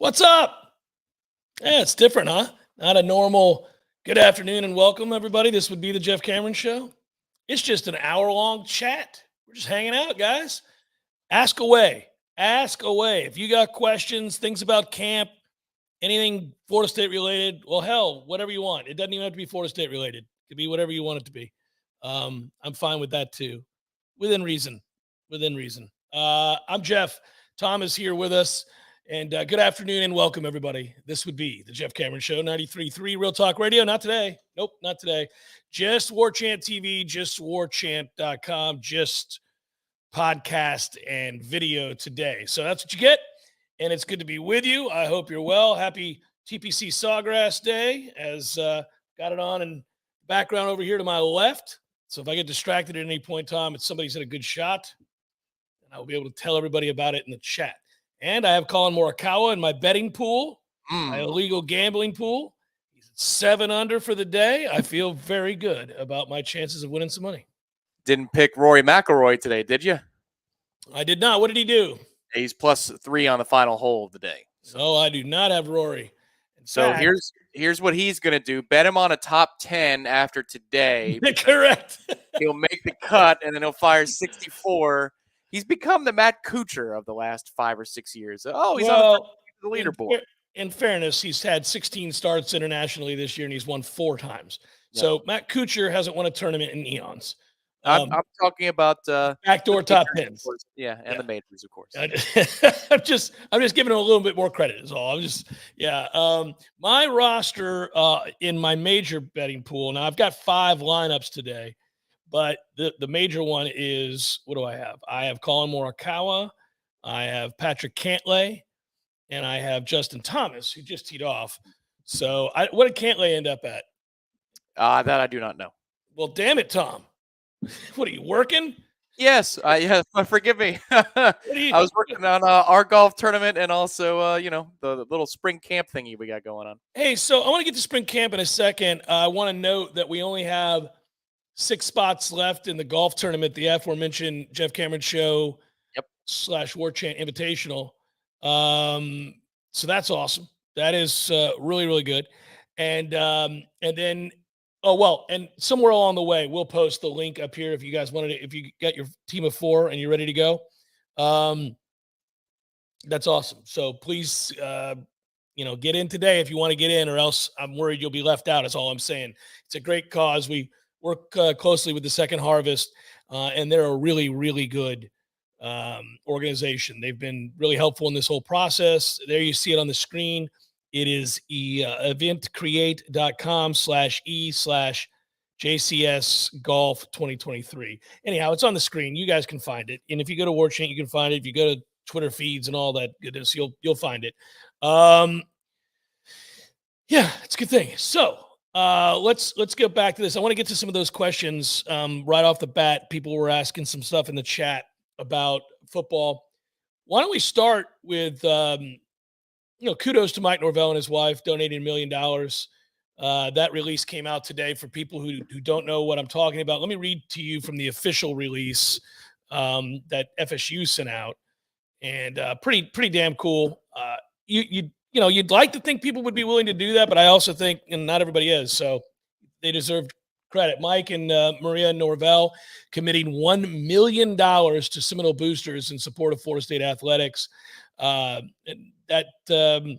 What's up? Yeah, it's different, huh? Not a normal good afternoon and welcome, everybody. This would be the Jeff Cameron Show. It's just an hour-long chat. We're just hanging out, guys. Ask away. Ask away. If you got questions, things about camp, anything Florida State related, well, hell, whatever you want. It doesn't even have to be Florida State related. It could be whatever you want it to be. I'm fine with that, too. Within reason. Within reason. I'm Jeff. Tom is here with us. And good afternoon and welcome, everybody. This would be the Jeff Cameron Show, 93.3 Real Talk Radio. Not today. Nope, not today. Just Warchant TV, just warchant.com, just podcast and video today. So that's what you get. And it's good to be with you. I hope you're well. Happy TPC Sawgrass Day, as got it on in background over here to my left. So if I get distracted at any point, Tom, it's somebody's hit a good shot. And I will be able to tell everybody about it in the chat. And I have Colin Morikawa in my betting pool, my illegal gambling pool. He's at 7 under for the day. I feel very good about my chances of winning some money. Didn't pick Rory McIlroy today, did you? I did not. What did he do? He's +3 on the final hole of the day. So I do not have Rory. So here's what he's going to do. Bet him on a top 10 after today. Correct. He'll make the cut, and then he'll fire 64. He's become the Matt Kuchar of the last 5 or 6 years. Oh, he's on the leaderboard. In fairness, he's had 16 starts internationally this year, and he's won 4 times. Yeah. So Matt Kuchar hasn't won a tournament in eons. I'm talking about backdoor top 10s. Yeah, and the majors, of course. I'm just giving him a little bit more credit is all. My roster in my major betting pool. Now I've got 5 lineups today. But the major one is, what do I have? I have Colin Morikawa, I have Patrick Cantlay, and I have Justin Thomas, who just teed off. So what did Cantlay end up at? That I do not know. Well, damn it, Tom. What, are you working? Yes. Forgive me. I was working on our golf tournament and also, the little spring camp thingy we got going on. Hey, so I want to get to spring camp in a second. I want to note that we only have 6 spots left in the golf tournament, the aforementioned Jeff Cameron Show /Warchant Invitational. So that's awesome. That is really, really good. And then, and somewhere along the way, we'll post the link up here if you guys wanted it. If you got your team of 4 and you're ready to go, that's awesome. So please, get in today if you want to get in, or else I'm worried you'll be left out. Is all I'm saying. It's a great cause. We work closely with the Second Harvest, and they're a really, really good organization. They've been really helpful in this whole process. There you see it on the screen. It is eventcreate.com/e/JCS Golf 2023. Anyhow, it's on the screen. You guys can find it. And if you go to Warchant, you can find it. If you go to Twitter feeds and all that goodness, you'll find it. It's a good thing. So let's get back to this. I want to get to some of those questions right off the bat. People were asking some stuff in the chat about football. Why don't we start with, kudos to Mike Norvell and his wife donating $1 million. That release came out today for people who don't know what I'm talking about. Let me read to you from the official release that FSU sent out, and pretty damn cool. You'd like to think people would be willing to do that, but I also think, and not everybody is, so they deserve credit. Mike and Maria Norvell committing $1 million to Seminole boosters in support of Florida State athletics. That's a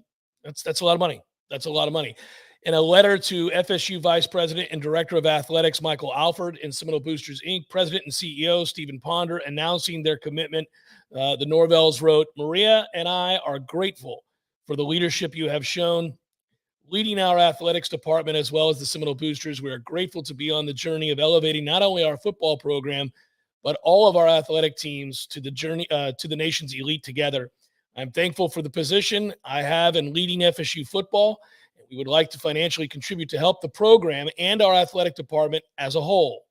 lot of money. That's a lot of money. In a letter to FSU Vice President and Director of Athletics Michael Alford and Seminole Boosters, Inc., President and CEO Stephen Ponder announcing their commitment, the Norvells wrote, "Maria and I are grateful for the leadership you have shown leading our athletics department as well as the Seminole Boosters. We are grateful to be on the journey of elevating not only our football program, but all of our athletic teams to the journey to the nation's elite together. I'm thankful for the position I have in leading FSU football. We would like to financially contribute to help the program and our athletic department as a whole."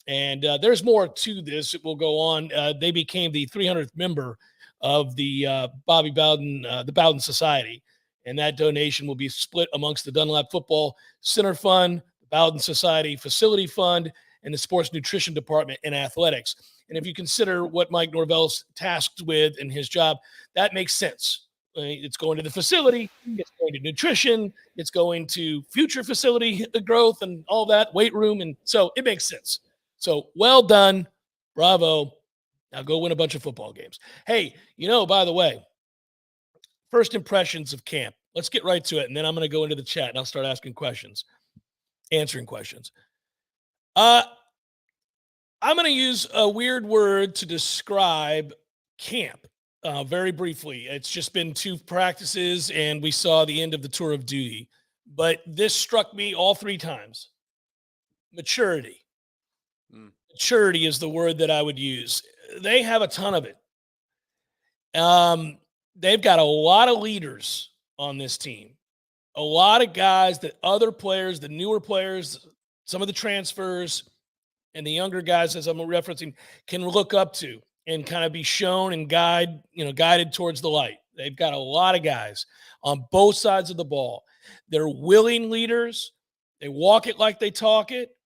And there's more to this. It will go on. They became the 300th member of the Bobby Bowden, the Bowden Society. And that donation will be split amongst the Dunlap Football Center Fund, the Bowden Society Facility Fund, and the Sports Nutrition Department and Athletics. And if you consider what Mike Norvell's tasked with in his job, that makes sense. It's going to the facility, it's going to nutrition, it's going to future facility growth and all that, weight room. And so it makes sense. So well done. Bravo. Now go win a bunch of football games. Hey, by the way, first impressions of camp. Let's get right to it. And then I'm going to go into the chat and I'll start answering questions. I'm going to use a weird word to describe camp very briefly. It's just been 2 practices and we saw the end of the tour of duty. But this struck me all 3 times. Maturity. Maturity is the word that I would use. They have a ton of it. They've got a lot of leaders on this team. A lot of guys that other players, the newer players, some of the transfers, and the younger guys, as I'm referencing, can look up to and kind of be shown and guided towards the light. They've got a lot of guys on both sides of the ball. They're willing leaders. They walk it like they talk it.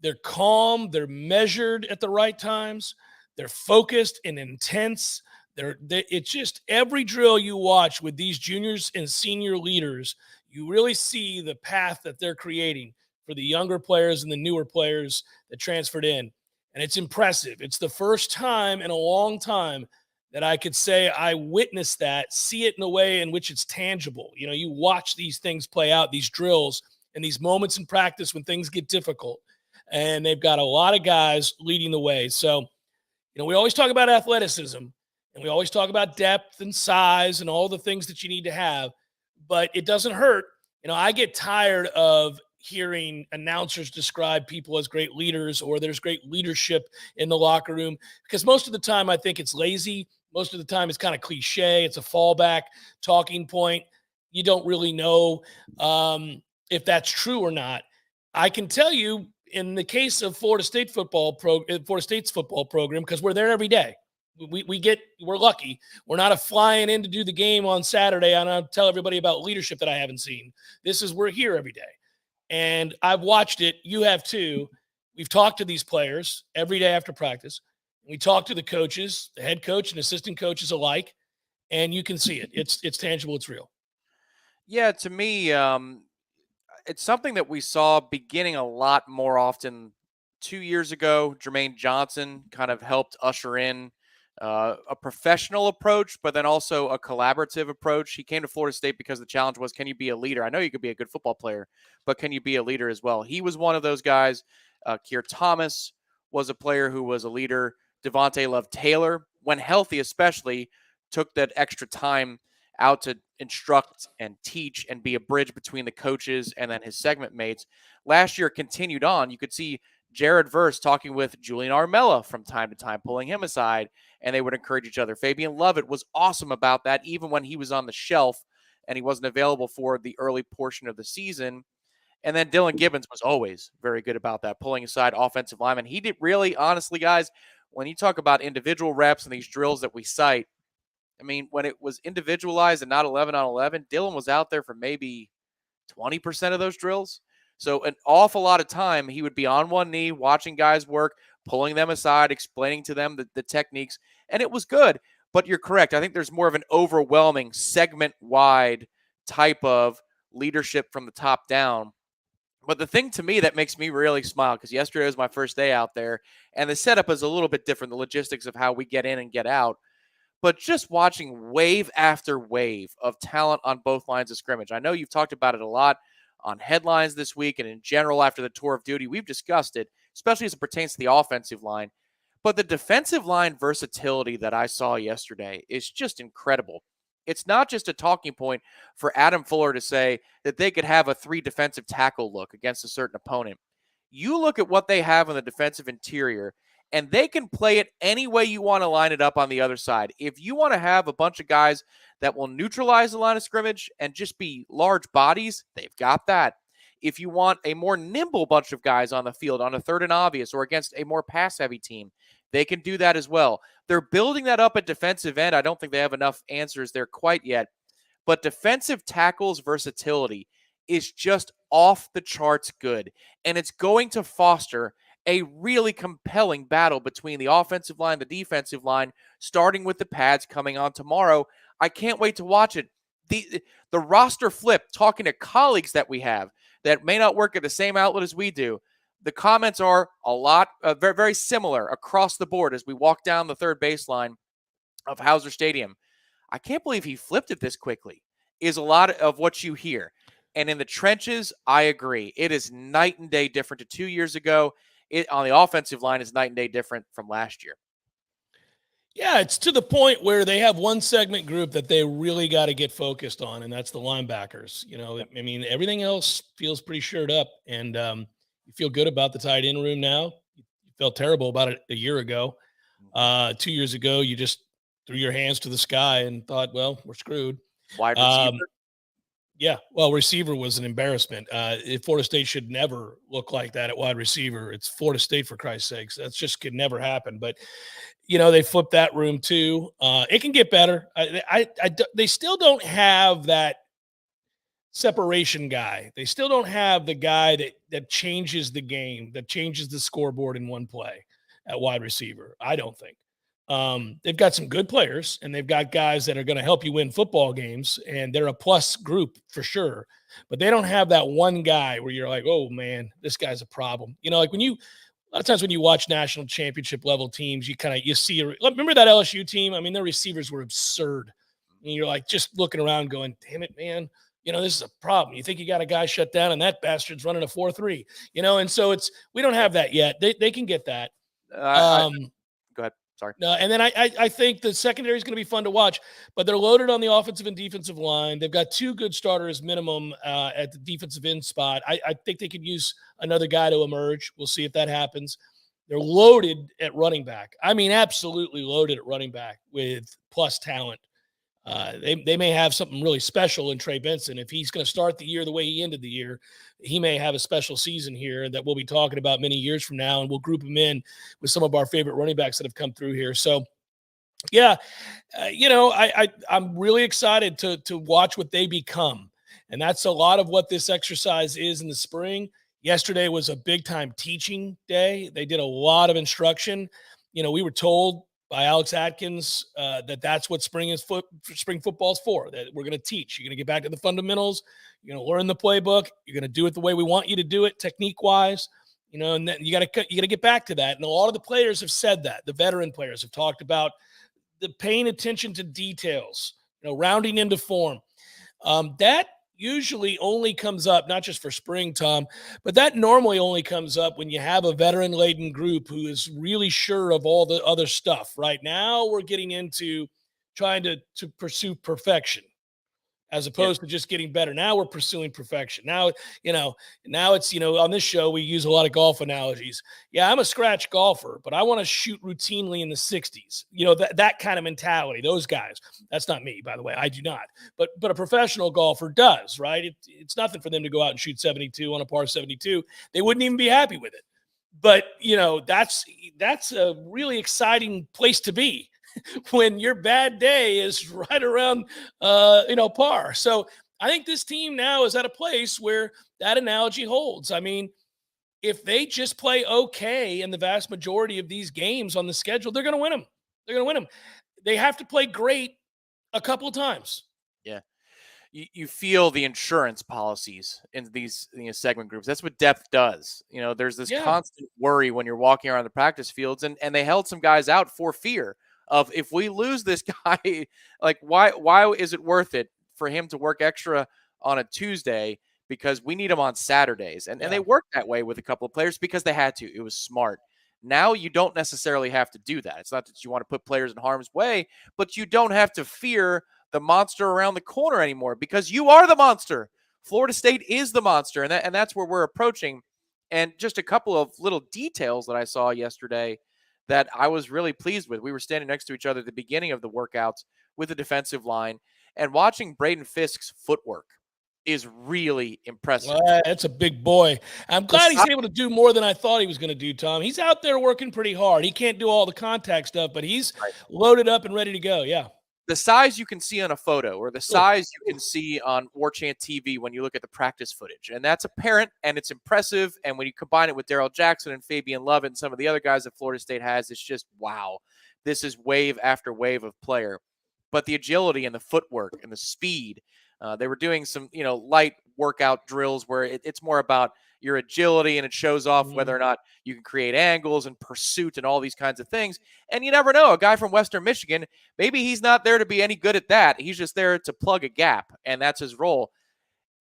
They're calm. They're measured at the right times. They're focused and intense. It's just every drill you watch with these juniors and senior leaders, you really see the path that they're creating for the younger players and the newer players that transferred in. And it's impressive. It's the first time in a long time that I could say I witnessed that, see it in a way in which it's tangible. You watch these things play out, these drills, and these moments in practice when things get difficult. And they've got a lot of guys leading the way. So, we always talk about athleticism and we always talk about depth and size and all the things that you need to have, but it doesn't hurt. I get tired of hearing announcers describe people as great leaders or there's great leadership in the locker room, because most of the time I think it's lazy. Most of the time it's kind of cliche. It's a fallback talking point. You don't really know if that's true or not. I can tell you in the case of Florida State's football program, because we're there every day. We're lucky. We're not flying in to do the game on Saturday and I'll tell everybody about leadership that I haven't seen. We're here every day. And I've watched it. You have too. We've talked to these players every day after practice. We talk to the coaches, the head coach and assistant coaches alike, and you can see it. It's tangible. It's real. Yeah, to me, it's something that we saw beginning a lot more often 2 years ago. Jermaine Johnson kind of helped usher in a professional approach, but then also a collaborative approach. He came to Florida State because the challenge was, can you be a leader? I know you could be a good football player, but can you be a leader as well? He was one of those guys. Keir Thomas was a player who was a leader. Devontae Love-Taylor, when healthy especially, took that extra time out to instruct and teach and be a bridge between the coaches and then his segment mates. Last year continued on. You could see Jared Verse talking with Julian Armella from time to time, pulling him aside, and they would encourage each other. Fabian Lovett was awesome about that, even when he was on the shelf and he wasn't available for the early portion of the season. And then Dylan Gibbons was always very good about that, pulling aside offensive linemen. He did really, honestly, guys, when you talk about individual reps and these drills that we cite, I mean, when it was individualized and not 11 on 11, Dylan was out there for maybe 20% of those drills. So an awful lot of time he would be on one knee, watching guys work, pulling them aside, explaining to them the techniques, and it was good. But you're correct. I think there's more of an overwhelming segment-wide type of leadership from the top down. But the thing to me that makes me really smile, because yesterday was my first day out there, and the setup is a little bit different, the logistics of how we get in and get out. But just watching wave after wave of talent on both lines of scrimmage. I know you've talked about it a lot on headlines this week and in general after the tour of duty. We've discussed it, especially as it pertains to the offensive line. But the defensive line versatility that I saw yesterday is just incredible. It's not just a talking point for Adam Fuller to say that they could have a 3 defensive tackle look against a certain opponent. You look at what they have on the defensive interior, and they can play it any way you want to line it up on the other side. If you want to have a bunch of guys that will neutralize the line of scrimmage and just be large bodies, they've got that. If you want a more nimble bunch of guys on the field on a third and obvious or against a more pass-heavy team, they can do that as well. They're building that up at defensive end. I don't think they have enough answers there quite yet. But defensive tackles versatility is just off the charts good. And it's going to foster a really compelling battle between the offensive line, the defensive line, starting with the pads coming on tomorrow. I can't wait to watch it. The roster flip, talking to colleagues that we have that may not work at the same outlet as we do, the comments are a lot, very, very similar across the board as we walk down the third baseline of Hauser Stadium. I can't believe he flipped it this quickly, is a lot of what you hear. And in the trenches, I agree. It is night and day different to 2 years ago. It on the offensive line is night and day different from last year. Yeah, it's to the point where they have one segment group that they really got to get focused on, and that's the linebackers. I mean, everything else feels pretty shored up, and you feel good about the tight end room now. You felt terrible about it a year ago. 2 years ago, you just threw your hands to the sky and thought, well, we're screwed. Wide receiver. Yeah, well, receiver was an embarrassment. Florida State should never look like that at wide receiver. It's Florida State, for Christ's sakes. That's just could never happen. But they flipped that room too. It can get better. They still don't have that separation guy. They still don't have the guy that changes the game, that changes the scoreboard in one play at wide receiver. I don't think. They've got some good players, and they've got guys that are going to help you win football games, and they're a plus group for sure. But they don't have that one guy where you're like, oh man, this guy's a problem. Like a lot of times when you watch national championship level teams, you see. Remember that LSU team? I mean, their receivers were absurd. And you're like just looking around, going, "Damn it, man! This is a problem." You think you got a guy shut down, and that bastard's running a 4-3. And so we don't have that yet. They can get that. Go ahead. Sorry. No, and then I think the secondary is going to be fun to watch, but they're loaded on the offensive and defensive line. They've got 2 good starters minimum at the defensive end spot. I think they could use another guy to emerge. We'll see if that happens. They're loaded at running back. I mean, absolutely loaded at running back with plus talent. They may have something really special in Trey Benson. If he's going to start the year the way he ended the year, he may have a special season here that we'll be talking about many years from now, and we'll group him in with some of our favorite running backs that have come through here. So, yeah, I'm really excited to watch what they become, and that's a lot of what this exercise is in the spring. Yesterday was a big-time teaching day. They did a lot of instruction. We were told by Alex Atkins that's what spring football is for, that we're going to teach. You're going to get back to the fundamentals. You're going to learn the playbook. You're going to do it the way we want you to do it, technique-wise. And then you got to get back to that. And a lot of the players have said that. The veteran players have talked about the paying attention to details, rounding into form. That usually only comes up, not just for spring, Tom, but that normally only comes up when you have a veteran-laden group who is really sure of all the other stuff. Right now, we're getting into trying to pursue perfection as opposed to just getting better. Now we're pursuing perfection. Now it's, on this show, we use a lot of golf analogies. Yeah, I'm a scratch golfer, but I want to shoot routinely in the 60s. That kind of mentality, those guys. That's not me, by the way. I do not. But a professional golfer does, right? It's nothing for them to go out and shoot 72 on a par 72. They wouldn't even be happy with it. But, that's a really exciting place to be. When your bad day is right around, par. So I think this team now is at a place where that analogy holds. I mean, if they just play okay in the vast majority of these games on the schedule, they're going to win them. They're going to win them. They have to play great a couple of times. Yeah. You feel the insurance policies in these segment groups. That's what depth does. There's this constant worry when you're walking around the practice fields, and they held some guys out for fear of, if we lose this guy, like why is it worth it for him to work extra on a Tuesday, because we need him on Saturdays. And they worked that way with a couple of players because they had to. It was smart. Now you don't necessarily have to do that. It's not that you want to put players in harm's way, but you don't have to fear the monster around the corner anymore, because you are the monster. Florida State is the monster, and that's where we're approaching. And just a couple of little details that I saw yesterday that I was really pleased with. We were standing next to each other at the beginning of the workouts with the defensive line, and watching Braden Fisk's footwork is really impressive. Well, that's a big boy. I'm glad he's able to do more than I thought he was going to do, Tom. He's out there working pretty hard. He can't do all the contact stuff, but he's loaded up and ready to go. Yeah. The size you can see on a photo, or the size you can see on Warchant TV when you look at the practice footage. And that's apparent, and it's impressive. And when you combine it with Darrell Jackson and Fabian Lovett and some of the other guys that Florida State has, it's just, wow. This is wave after wave of player. but the agility and the footwork and the speed. They were doing some, light workout drills where it's more about your agility, and it shows off whether or not you can create angles and pursuit and all these kinds of things. And you never know, a guy from Western Michigan, maybe he's not there to be any good at that. He's just there to plug a gap, and that's his role.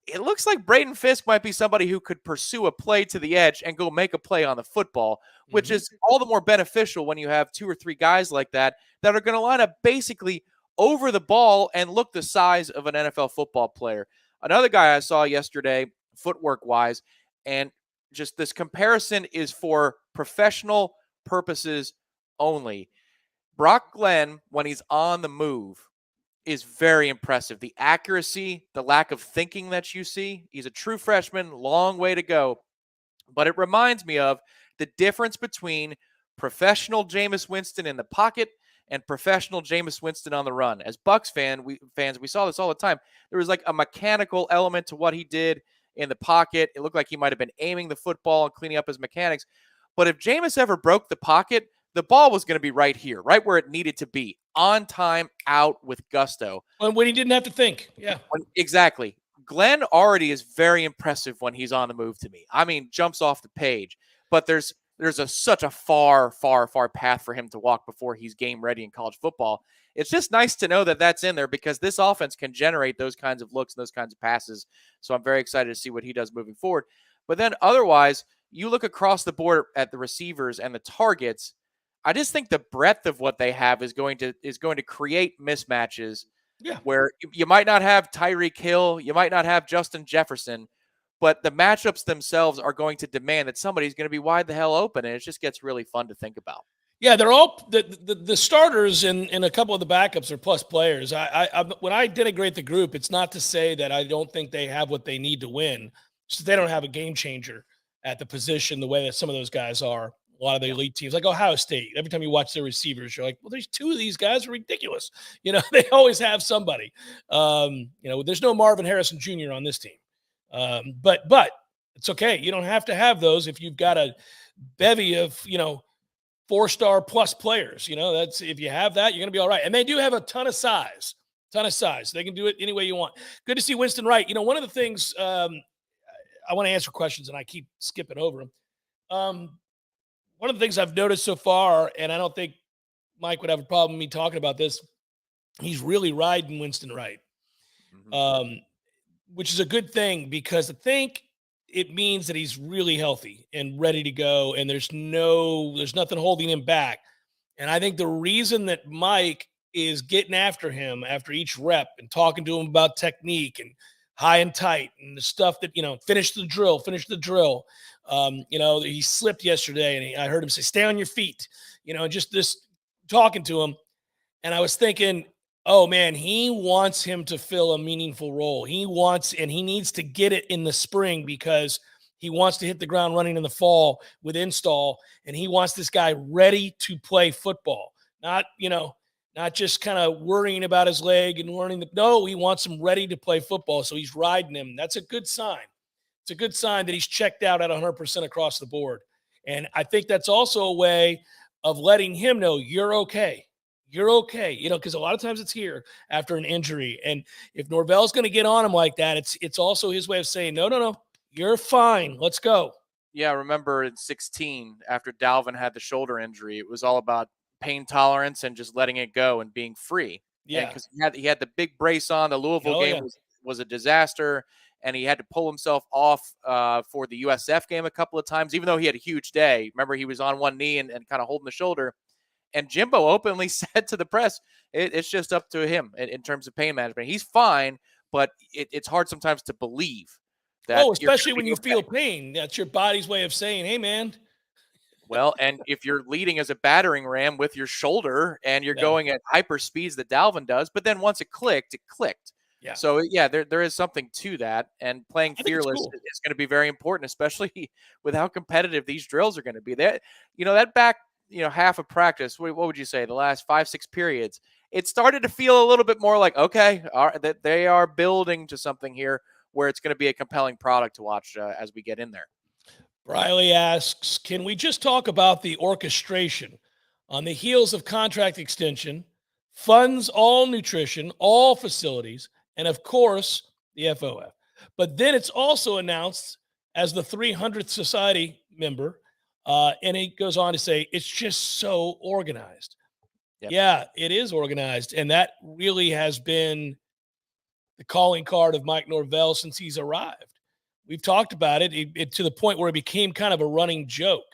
It looks like Braden Fisk might be somebody who could pursue a play to the edge and go make a play on the football, which is all the more beneficial when you have 2 or 3 guys like that are going to line up basically over the ball and look the size of an NFL football player. Another guy I saw yesterday, footwork-wise, and just this comparison is for professional purposes only. Brock Glenn, when he's on the move, is very impressive. The accuracy, the lack of thinking that you see. He's a true freshman, long way to go. But it reminds me of the difference between professional Jameis Winston in the pocket and professional Jameis Winston on the run. As Bucs fans, we saw this all the time. There was like a mechanical element to what he did in the pocket. It looked like he might have been aiming the football and cleaning up his mechanics. But if Jameis ever broke the pocket, the ball was going to be right here, right where it needed to be, on time, out with gusto. When he didn't have to think. Yeah. Exactly. Glenn already is very impressive when he's on the move to me. I mean, jumps off the page. But there's such a far path for him to walk before he's game ready in college football. It's just nice to know that that's in there, because this offense can generate those kinds of looks and those kinds of passes. So I'm very excited to see what he does moving forward. But then otherwise, you look across the board at the receivers and the targets. I just think the breadth of what they have is going to create mismatches. Yeah. Where you might not have Tyreek Hill, you might not have Justin Jefferson, but the matchups themselves are going to demand that somebody's going to be wide the hell open, and it just gets really fun to think about. Yeah, they're all the starters and a couple of the backups are plus players. I when I denigrate the group, it's not to say that I don't think they have what they need to win. It's just they don't have a game changer at the position the way that some of those guys are. A lot of the elite teams, like Ohio State, every time you watch their receivers, you're like, well, there's 2 of these guys are ridiculous. They always have somebody. There's no Marvin Harrison Jr. on this team. But it's okay. You don't have to have those if you've got a bevy of, 4-star plus players. That's, if you have that, you're going to be all right. And they do have a ton of size. They can do it any way you want. Good to see Winston Wright. One of the things I want to answer questions, and I keep skipping over them. One of the things I've noticed so far, and I don't think Mike would have a problem with me talking about this, he's really riding Winston Wright, which is a good thing, because I think it means that he's really healthy and ready to go, and there's nothing holding him back. And I think the reason that Mike is getting after him after each rep and talking to him about technique and high and tight and the stuff that, finish the drill. He slipped yesterday, and I heard him say, stay on your feet, just this talking to him. And I was thinking, oh man, he wants him to fill a meaningful role. He needs to get it in the spring, because he wants to hit the ground running in the fall with install. And he wants this guy ready to play football, not just kind of worrying about his leg and learning no, he wants him ready to play football. So he's riding him. That's a good sign. It's a good sign that he's checked out at 100% across the board. And I think that's also a way of letting him know you're okay. You're okay. Because a lot of times it's here after an injury. And if Norvell's going to get on him like that, it's also his way of saying, no, you're fine. Let's go. Yeah, I remember in 2016, after Dalvin had the shoulder injury, it was all about pain tolerance and just letting it go and being free. Yeah. Because he had the big brace on. The Louisville game was a disaster. And he had to pull himself off for the USF game a couple of times, even though he had a huge day. Remember, he was on one knee and kind of holding the shoulder. And Jimbo openly said to the press, it's just up to him in terms of pain management. He's fine, but it's hard sometimes to believe that. Especially when you feel pain. That's your body's way of saying, hey, man. Well, and if you're leading as a battering ram with your shoulder and you're going at hyper speeds that Dalvin does, but then once it clicked. Yeah. So, yeah, there is something to that. And playing fearless is going to be very important, especially with how competitive these drills are going to be. That back, half of practice, what would you say, the last 5-6 periods, it started to feel a little bit more like, okay, that they are building to something here where it's going to be a compelling product to watch as we get in there. Briley asks, can we just talk about the orchestration on the heels of contract extension, funds all nutrition, all facilities, and of course, the FOF. But then it's also announced as the 300th society member, and it goes on to say it's just so organized. Yep. Yeah, it is organized, and that really has been the calling card of Mike Norvell since he's arrived. We've talked about it to the point where it became kind of a running joke.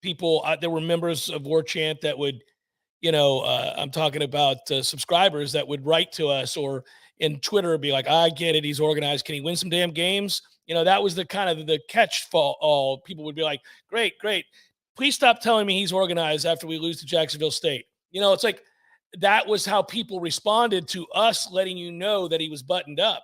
People, there were members of Warchant that would, I'm talking about subscribers that would write to us or in Twitter be like, I get it. He's organized. Can he win some damn games? That was the kind of the catch for all. People would be like, great, great. Please stop telling me he's organized after we lose to Jacksonville State. It's like that was how people responded to us letting you know that he was buttoned up.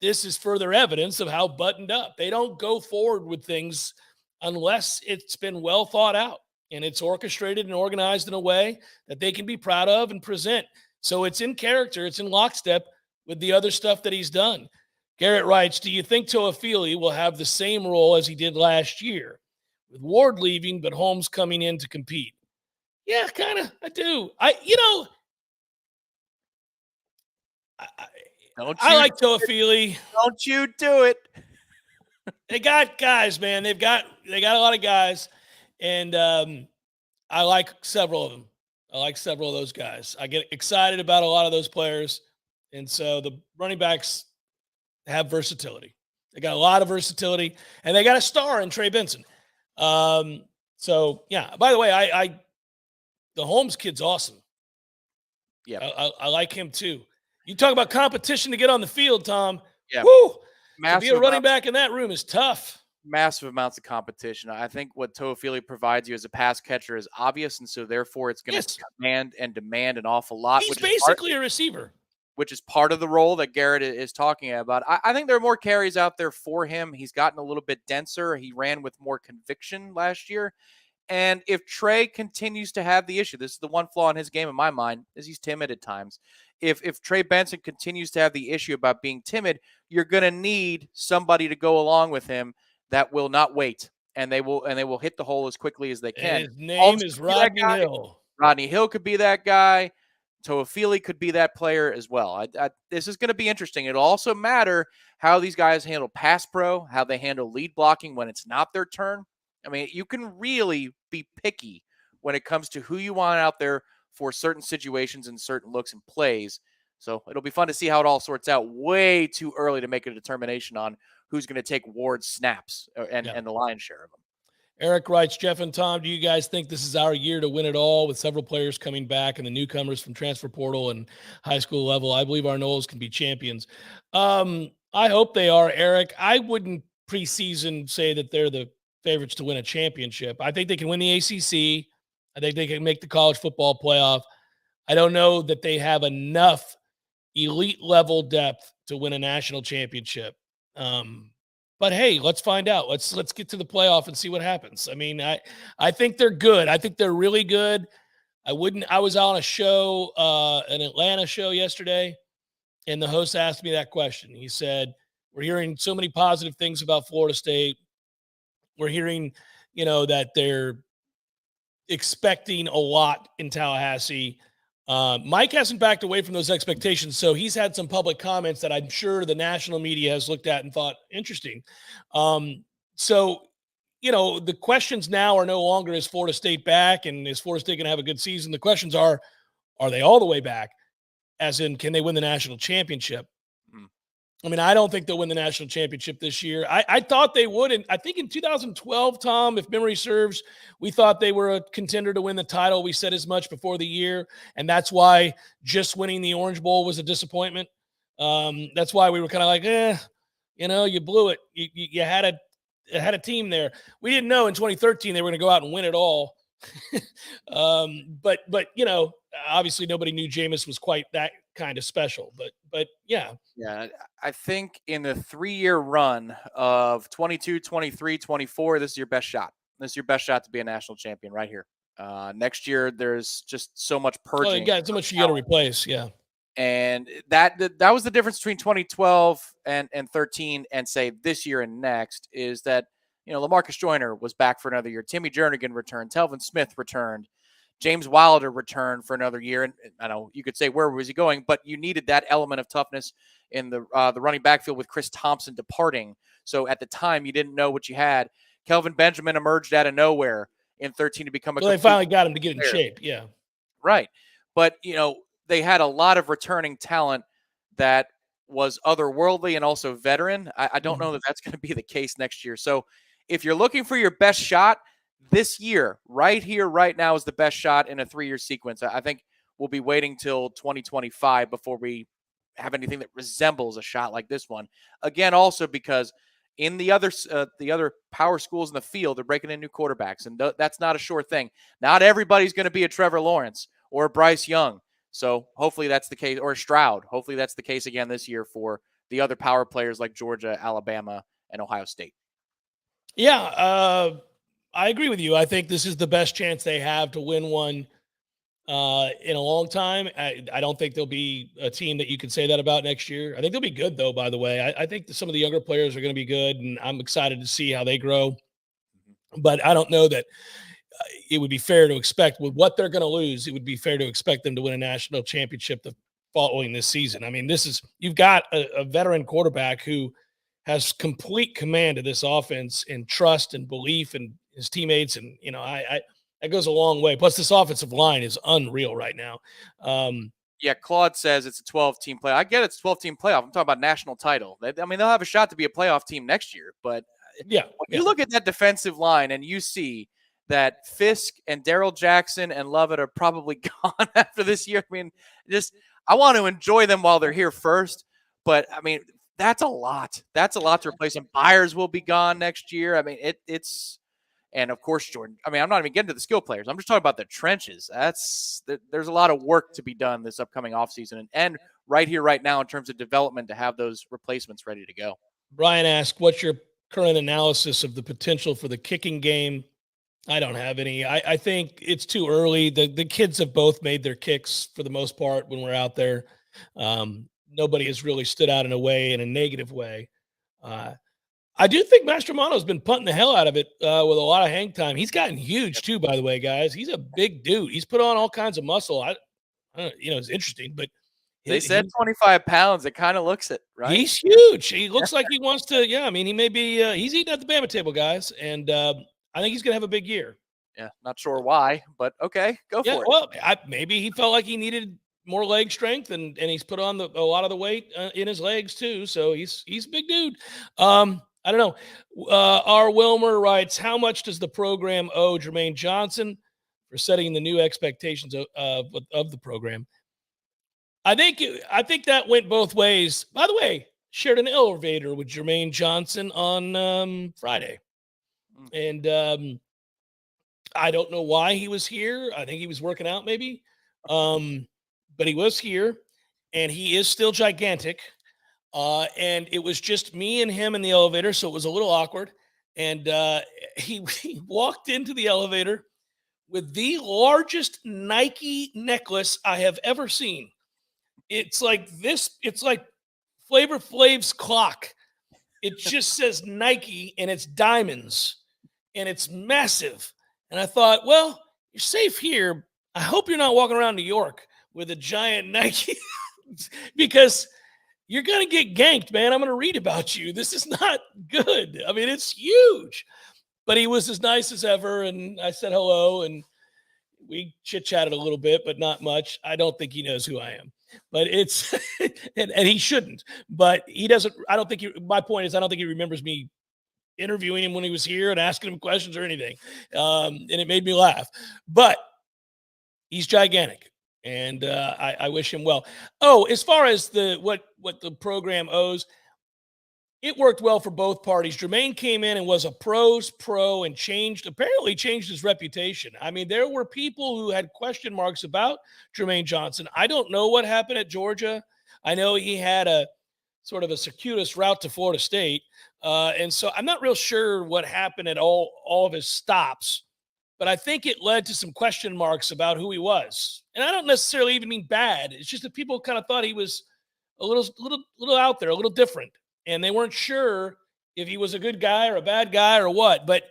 This is further evidence of how buttoned up. They don't go forward with things unless it's been well thought out and it's orchestrated and organized in a way that they can be proud of and present. So it's in character, it's in lockstep with the other stuff that he's done. Garrett writes, do you think Toafili will have the same role as he did last year with Ward leaving, but Holmes coming in to compete? Yeah, kind of. I do. I like Toafili. Don't you do it. They got guys, man. They got a lot of guys, and I like several of them. I like several of those guys. I get excited about a lot of those players, and so the running backs have versatility. They got a lot of versatility, and they got a star in Trey Benson. So yeah. By the way, the Holmes kid's awesome. Yeah, I like him too. You talk about competition to get on the field, Tom. Yeah. Woo! To be a running back in that room is tough. Massive amounts of competition. I think what Toafili provides you as a pass catcher is obvious, and so therefore it's going to command and demand an awful lot. He's basically a receiver. Which is part of the role that Garrett is talking about. I think there are more carries out there for him. He's gotten a little bit denser. He ran with more conviction last year. And if Trey continues to have the issue, this is the one flaw in his game in my mind, is he's timid at times. If Trey Benson continues to have the issue about being timid, you're going to need somebody to go along with him that will not wait, and they will hit the hole as quickly as they can. And his name is Rodney Hill. Rodney Hill could be that guy. Toafili could be that player as well. This is going to be interesting. It'll also matter how these guys handle pass pro, how they handle lead blocking when it's not their turn. I mean, you can really be picky when it comes to who you want out there for certain situations and certain looks and plays. So it'll be fun to see how it all sorts out. Way too early to make a determination on who's going to take Ward's snaps and the lion's share of them. Eric writes, Jeff and Tom, do you guys think this is our year to win it all with several players coming back and the newcomers from transfer portal and high school level? I believe our Noles can be champions. I hope they are, Eric. I wouldn't preseason say that they're the favorites to win a championship. I think they can win the ACC. I think they can make the college football playoff. I don't know that they have enough elite level depth to win a national championship. But hey, let's find out. Let's get to the playoff and see what happens. I mean, I think they're good. I think they're really good. I was on a show, an Atlanta show yesterday, and the host asked me that question. He said, we're hearing so many positive things about Florida State. We're hearing, that they're expecting a lot in Tallahassee. Mike hasn't backed away from those expectations, so he's had some public comments that I'm sure the national media has looked at and thought interesting. So, the questions now are no longer, is Florida State back and is Florida State going to have a good season? The questions are they all the way back? As in, can they win the national championship? I mean, I don't think they'll win the national championship this year. I thought they would. And I think in 2012, Tom, if memory serves, we thought they were a contender to win the title. We said as much before the year. And that's why just winning the Orange Bowl was a disappointment. That's why we were kind of like, you blew it. You had a team there. We didn't know in 2013 they were going to go out and win it all. But obviously nobody knew Jameis was quite that kind of special, but yeah. I think in the 3-year run of 22, 23, 24, this is your best shot. This is your best shot to be a national champion right here. Next year, there's just so much purging. You got so much you got to replace. Yeah. And that was the difference between 2012 and 13 and say this year and next is that, LaMarcus Joyner was back for another year. Timmy Jernigan returned. Telvin Smith returned. James Wilder returned for another year. And I know you could say, where was he going? But you needed that element of toughness in the running backfield with Chris Thompson departing. So at the time, you didn't know what you had. Kelvin Benjamin emerged out of nowhere in 13 to become a Well, they complete finally got him to get in player. shape. Yeah. Right. But, they had a lot of returning talent that was otherworldly and also veteran. I don't know that that's going to be the case next year. So if you're looking for your best shot this year, right here, right now is the best shot in a 3-year sequence. I think we'll be waiting till 2025 before we have anything that resembles a shot like this one. Again, also because in the other power schools in the field, they're breaking in new quarterbacks, and that's not a sure thing. Not everybody's going to be a Trevor Lawrence or a Bryce Young. So hopefully that's the case, or Stroud. Hopefully that's the case again this year for the other power players like Georgia, Alabama, and Ohio State. Yeah, I agree with you. I think this is the best chance they have to win one in a long time. I don't think there'll be a team that you can say that about next year. I think they'll be good, though, by the way. I think that some of the younger players are going to be good, and I'm excited to see how they grow. But I don't know that it would be fair to expect with what they're going to lose. It would be fair to expect them to win a national championship the following this season. I mean, you've got a veteran quarterback who has complete command of this offense and trust and belief in his teammates. And, that goes a long way. Plus this offensive line is unreal right now. Yeah, Claude says it's a 12-team playoff. I get it's a 12-team playoff. I'm talking about national title. They'll have a shot to be a playoff team next year. But when you look at that defensive line and you see that Fisk and Darrell Jackson and Lovett are probably gone after this year, I mean, I want to enjoy them while they're here first. But, I mean, that's a lot. That's a lot to replace them. Byers will be gone next year. I mean, it's – and, of course, Jordan. I mean, I'm not even getting to the skill players. I'm just talking about the trenches. There's a lot of work to be done this upcoming offseason and right here, right now in terms of development to have those replacements ready to go. Brian asked, what's your current analysis of the potential for the kicking game? I don't have any. I think it's too early. The kids have both made their kicks for the most part when we're out there. Nobody has really stood out in a negative way. I do think Mastromono's been punting the hell out of it with a lot of hang time. He's gotten huge too, by the way, guys. He's a big dude. He's put on all kinds of muscle. I don't, it's interesting, but they said 25 pounds. It kind of looks it, right? He's huge. He looks like he wants to. Yeah, I mean, he may be. He's eating at the Bama table, guys, and I think he's gonna have a big year. Yeah, not sure why, but okay, go for it. Well, maybe he felt like he needed more leg strength, and he's put on a lot of the weight in his legs too. So he's a big dude. I don't know. R. Wilmer writes, how much does the program owe Jermaine Johnson for setting the new expectations of the program? I think that went both ways. By the way, shared an elevator with Jermaine Johnson on Friday. And I don't know why he was here. I think he was working out maybe. But he was here, and he is still gigantic. And it was just me and him in the elevator, so it was a little awkward. And he walked into the elevator with the largest Nike necklace I have ever seen. It's like this. It's like Flavor Flav's clock. It just says Nike, and it's diamonds, and it's massive. And I thought, well, you're safe here. I hope you're not walking around New York with a giant Nike because you're going to get ganked, man. I'm going to read about you. This is not good. I mean, it's huge. But he was as nice as ever, and I said hello, and we chit-chatted a little bit, but not much. I don't think he knows who I am. But it's and he shouldn't. But he doesn't – I don't think – my point is I don't think he remembers me interviewing him when he was here and asking him questions or anything. And it made me laugh. But he's gigantic. And I wish him well. Oh, as far as what the program owes, it worked well for both parties. Jermaine came in and was a pro's pro and apparently changed his reputation. I mean, there were people who had question marks about Jermaine Johnson. I don't know what happened at Georgia. I know he had a sort of a circuitous route to Florida State. And so I'm not real sure what happened at all of his stops. But I think it led to some question marks about who he was. And I don't necessarily even mean bad. It's just that people kind of thought he was a little out there, a little different. And they weren't sure if he was a good guy or a bad guy or what. But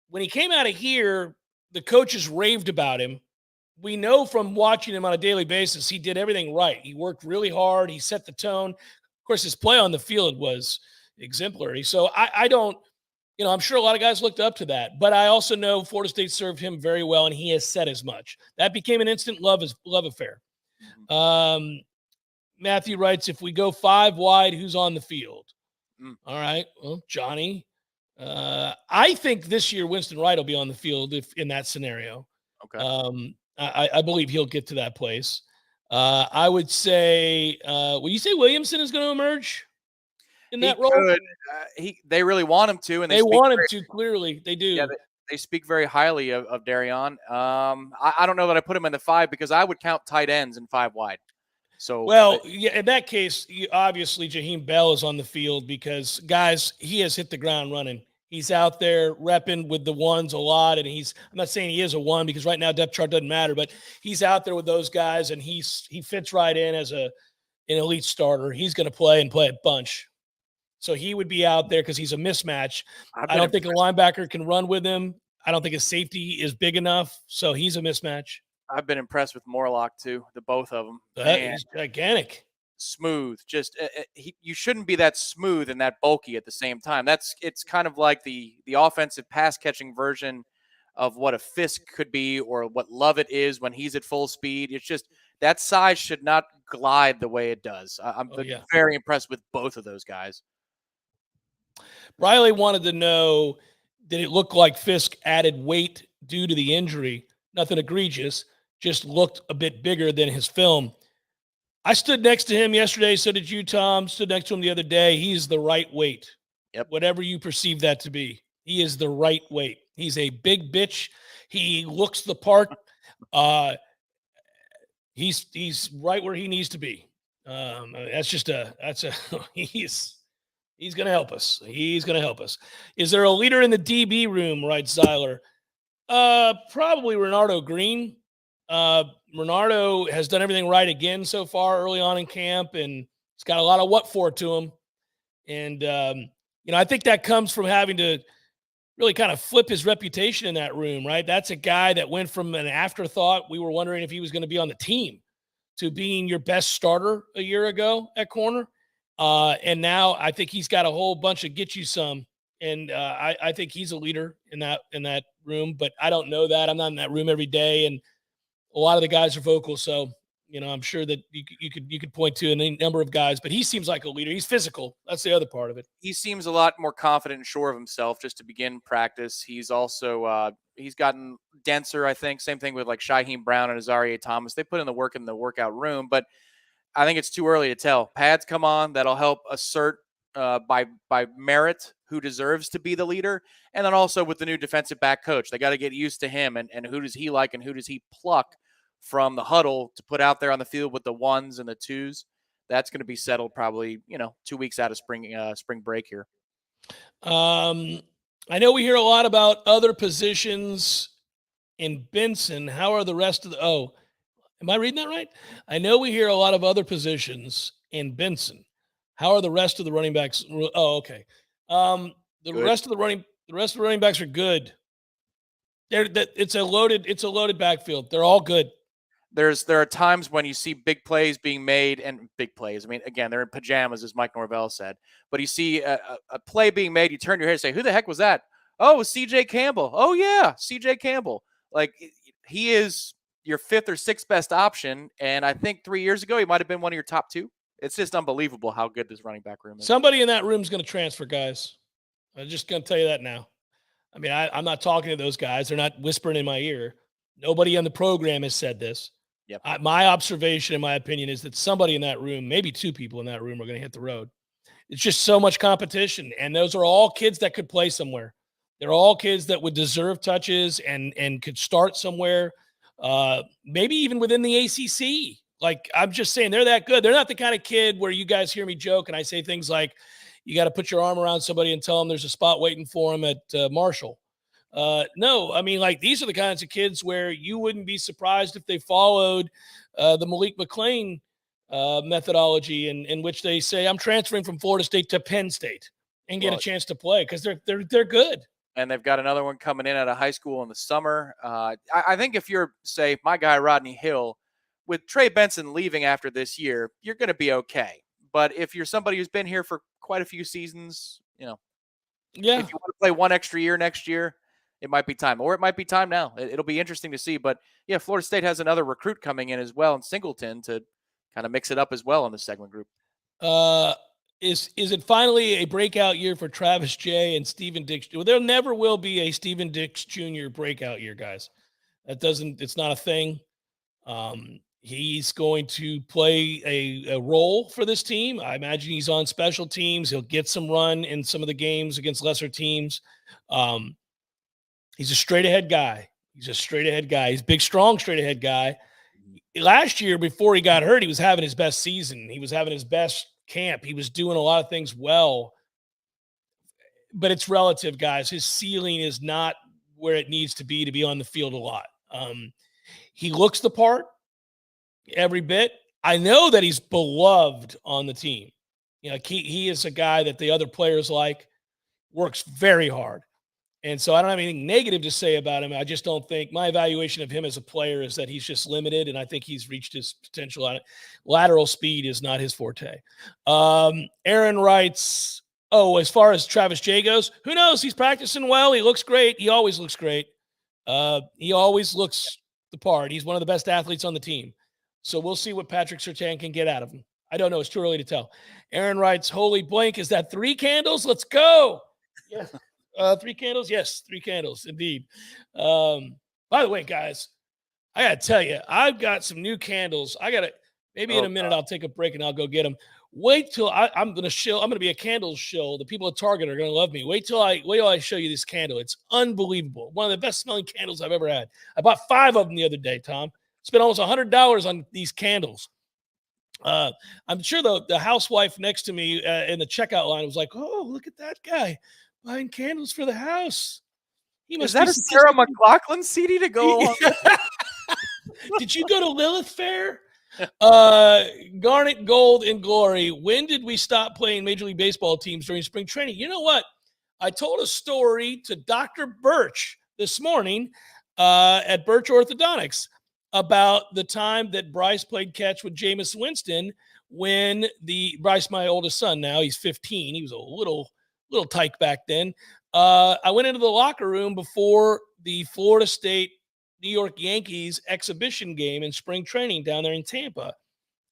when he came out of here, the coaches raved about him. we know from watching him on a daily basis, he did everything right. He worked really hard. He set the tone. Of course, his play on the field was exemplary. So I don't, I'm sure a lot of guys looked up to that, but I also know Florida State served him very well, and he has said as much. That became an instant love affair. Matthew writes, if we go 5 wide, who's on the field? All right. Well, Johnny. I think this year Winston Wright will be on the field if in that scenario. Okay. I believe he'll get to that place. I would say, will you say Williamson is going to emerge in that role? Could. They really want him to, and they want him to. Clearly, they do. Yeah, they speak very highly of Darion. I don't know that I put him in the 5 because I would count tight ends in 5 wide. So, well, yeah, in that case, obviously Jaheim Bell is on the field because, guys, he has hit the ground running. He's out there repping with the ones a lot, and I'm not saying he is a 1 because right now depth chart doesn't matter, but he's out there with those guys, and he fits right in as an elite starter. He's going to play a bunch. So he would be out there because he's a mismatch. I don't think a linebacker can run with him. I don't think his safety is big enough, so he's a mismatch. I've been impressed with Morlock too, the both of them. He's gigantic. Smooth. Just you shouldn't be that smooth and that bulky at the same time. It's kind of like the offensive pass catching version of what a Fisk could be or what Lovett is when he's at full speed. It's just that size should not glide the way it does. I'm very impressed with both of those guys. Riley wanted to know, did it look like Fisk added weight due to the injury? Nothing egregious, just looked a bit bigger than his film. I stood next to him yesterday. So did you, Tom. Stood next to him the other day. He's the right weight. Yep. Whatever you perceive that to be. He is the right weight. He's a big bitch. He looks the part. He's right where he needs to be. He's going to help us. He's going to help us. Is there a leader in the DB room, writes Zeiler? Probably Renardo Green. Renardo has done everything right again so far early on in camp, and he's got a lot of what for to him. And, I think that comes from having to really kind of flip his reputation in that room, right? That's a guy that went from an afterthought. We were wondering if he was going to be on the team to being your best starter a year ago at corner. And now I think he's got a whole bunch of get you some. And I think he's a leader in that room, but I don't know that. I'm not in that room every day, and a lot of the guys are vocal. So, I'm sure that you could point to a number of guys, but he seems like a leader. He's physical. That's the other part of it. He seems a lot more confident and sure of himself just to begin practice. He's also he's gotten denser, I think. Same thing with like Shaheem Brown and Azaria Thomas. They put in the work in the workout room, but I think it's too early to tell. Pads come on. That'll help assert by merit who deserves to be the leader. And then also with the new defensive back coach, they got to get used to him and who does he like and who does he pluck from the huddle to put out there on the field with the 1s and the 2s. That's going to be settled probably, 2 weeks out of spring break here. I know we hear a lot about other positions in Benson. How are the rest of am I reading that right? I know we hear a lot of other positions in Benson. How are the rest of the running backs? Oh, okay. The rest of the running backs are good. It's a loaded backfield. They're all good. There are times when you see big plays being made, and big plays. I mean, again, they're in pajamas, as Mike Norvell said. But you see a play being made, you turn your head and say, "Who the heck was that?" Oh, C.J. Campbell. Oh yeah, C.J. Campbell. Like he is your 5th or 6th best option, and I think 3 years ago he might have been one of your top 2. It's just unbelievable how good this running back room is. Somebody in that room is going to transfer, guys. I'm just going to tell you that now. I mean, I'm not talking to those guys. They're not whispering in my ear. Nobody on the program has said this. Yep. My observation, in my opinion, is that somebody in that room, maybe 2 people in that room, are going to hit the road. It's just so much competition, and those are all kids that could play somewhere. They're all kids that would deserve touches and could start somewhere, maybe even within the ACC. Like, I'm just saying, they're that good. They're not the kind of kid where you guys hear me joke and I say things like, you got to put your arm around somebody and tell them there's a spot waiting for them at Marshall. No, I mean, like, these are the kinds of kids where you wouldn't be surprised if they followed the Malik McClain methodology in which they say, I'm transferring from Florida State to Penn State and get a chance to play because they're good. and they've got another one coming in at a high school in the summer. I think if you're, say, my guy Rodney Hill, with Trey Benson leaving after this year, you're going to be okay. But if you're somebody who's been here for quite a few seasons, Yeah. if you want to play one extra year next year, it might be time, or it might be time now. It'll be interesting to see. But yeah, Florida State has another recruit coming in as well in Singleton to kind of mix it up as well in the segment group. Is it finally a breakout year for Travis J and Stephen Dix? Well, there never will be a Stephen Dix Jr. breakout year, guys. It's not a thing. He's going to play a role for this team. I imagine he's on special teams. He'll get some run in some of the games against lesser teams. He's a straight ahead guy. He's a big, strong, straight ahead guy. Last year, before he got hurt, he was having his best season. He was having his best camp. He was doing a lot of things well. But it's relative, guys. His ceiling is not where it needs to be on the field a lot. He looks the part every bit. I know that he's beloved on the team. He is a guy that the other players like, works very hard. And so I don't have anything negative to say about him. I just don't think my evaluation of him as a player is that he's just limited, and I think he's reached his potential on it. Lateral speed is not his forte. Aaron writes, as far as Travis J goes, who knows? He's practicing well. He looks great. He always looks great. He always looks the part. He's one of the best athletes on the team. So we'll see what Patrick Surtain can get out of him. I don't know. It's too early to tell. Aaron writes, holy blank, is that 3 candles? Let's go. Yeah. 3 candles? Yes, 3 candles, indeed. By the way, guys, I got to tell you, I've got some new candles. Maybe in a minute I'll take a break and I'll go get them. Wait till I'm going to shill. I'm going to be a candle shill. The people at Target are going to love me. Wait till I show you this candle. It's unbelievable. One of the best smelling candles I've ever had. I bought 5 of them the other day, Tom. Spent almost $100 on these candles. I'm sure the housewife next to me in the checkout line was like, oh, look at that guy buying candles for the house. Is that a Sarah McLachlan CD to go along with? Did you go to Lilith Fair? Garnet, Gold, and Glory. When did we stop playing Major League Baseball teams during spring training? You know what? I told a story to Dr. Birch this morning at Birch Orthodontics about the time that Bryce played catch with Jameis Winston when Bryce, my oldest son now, he's 15. He was a little tyke back then. I went into the locker room before the Florida State New York Yankees exhibition game in spring training down there in Tampa.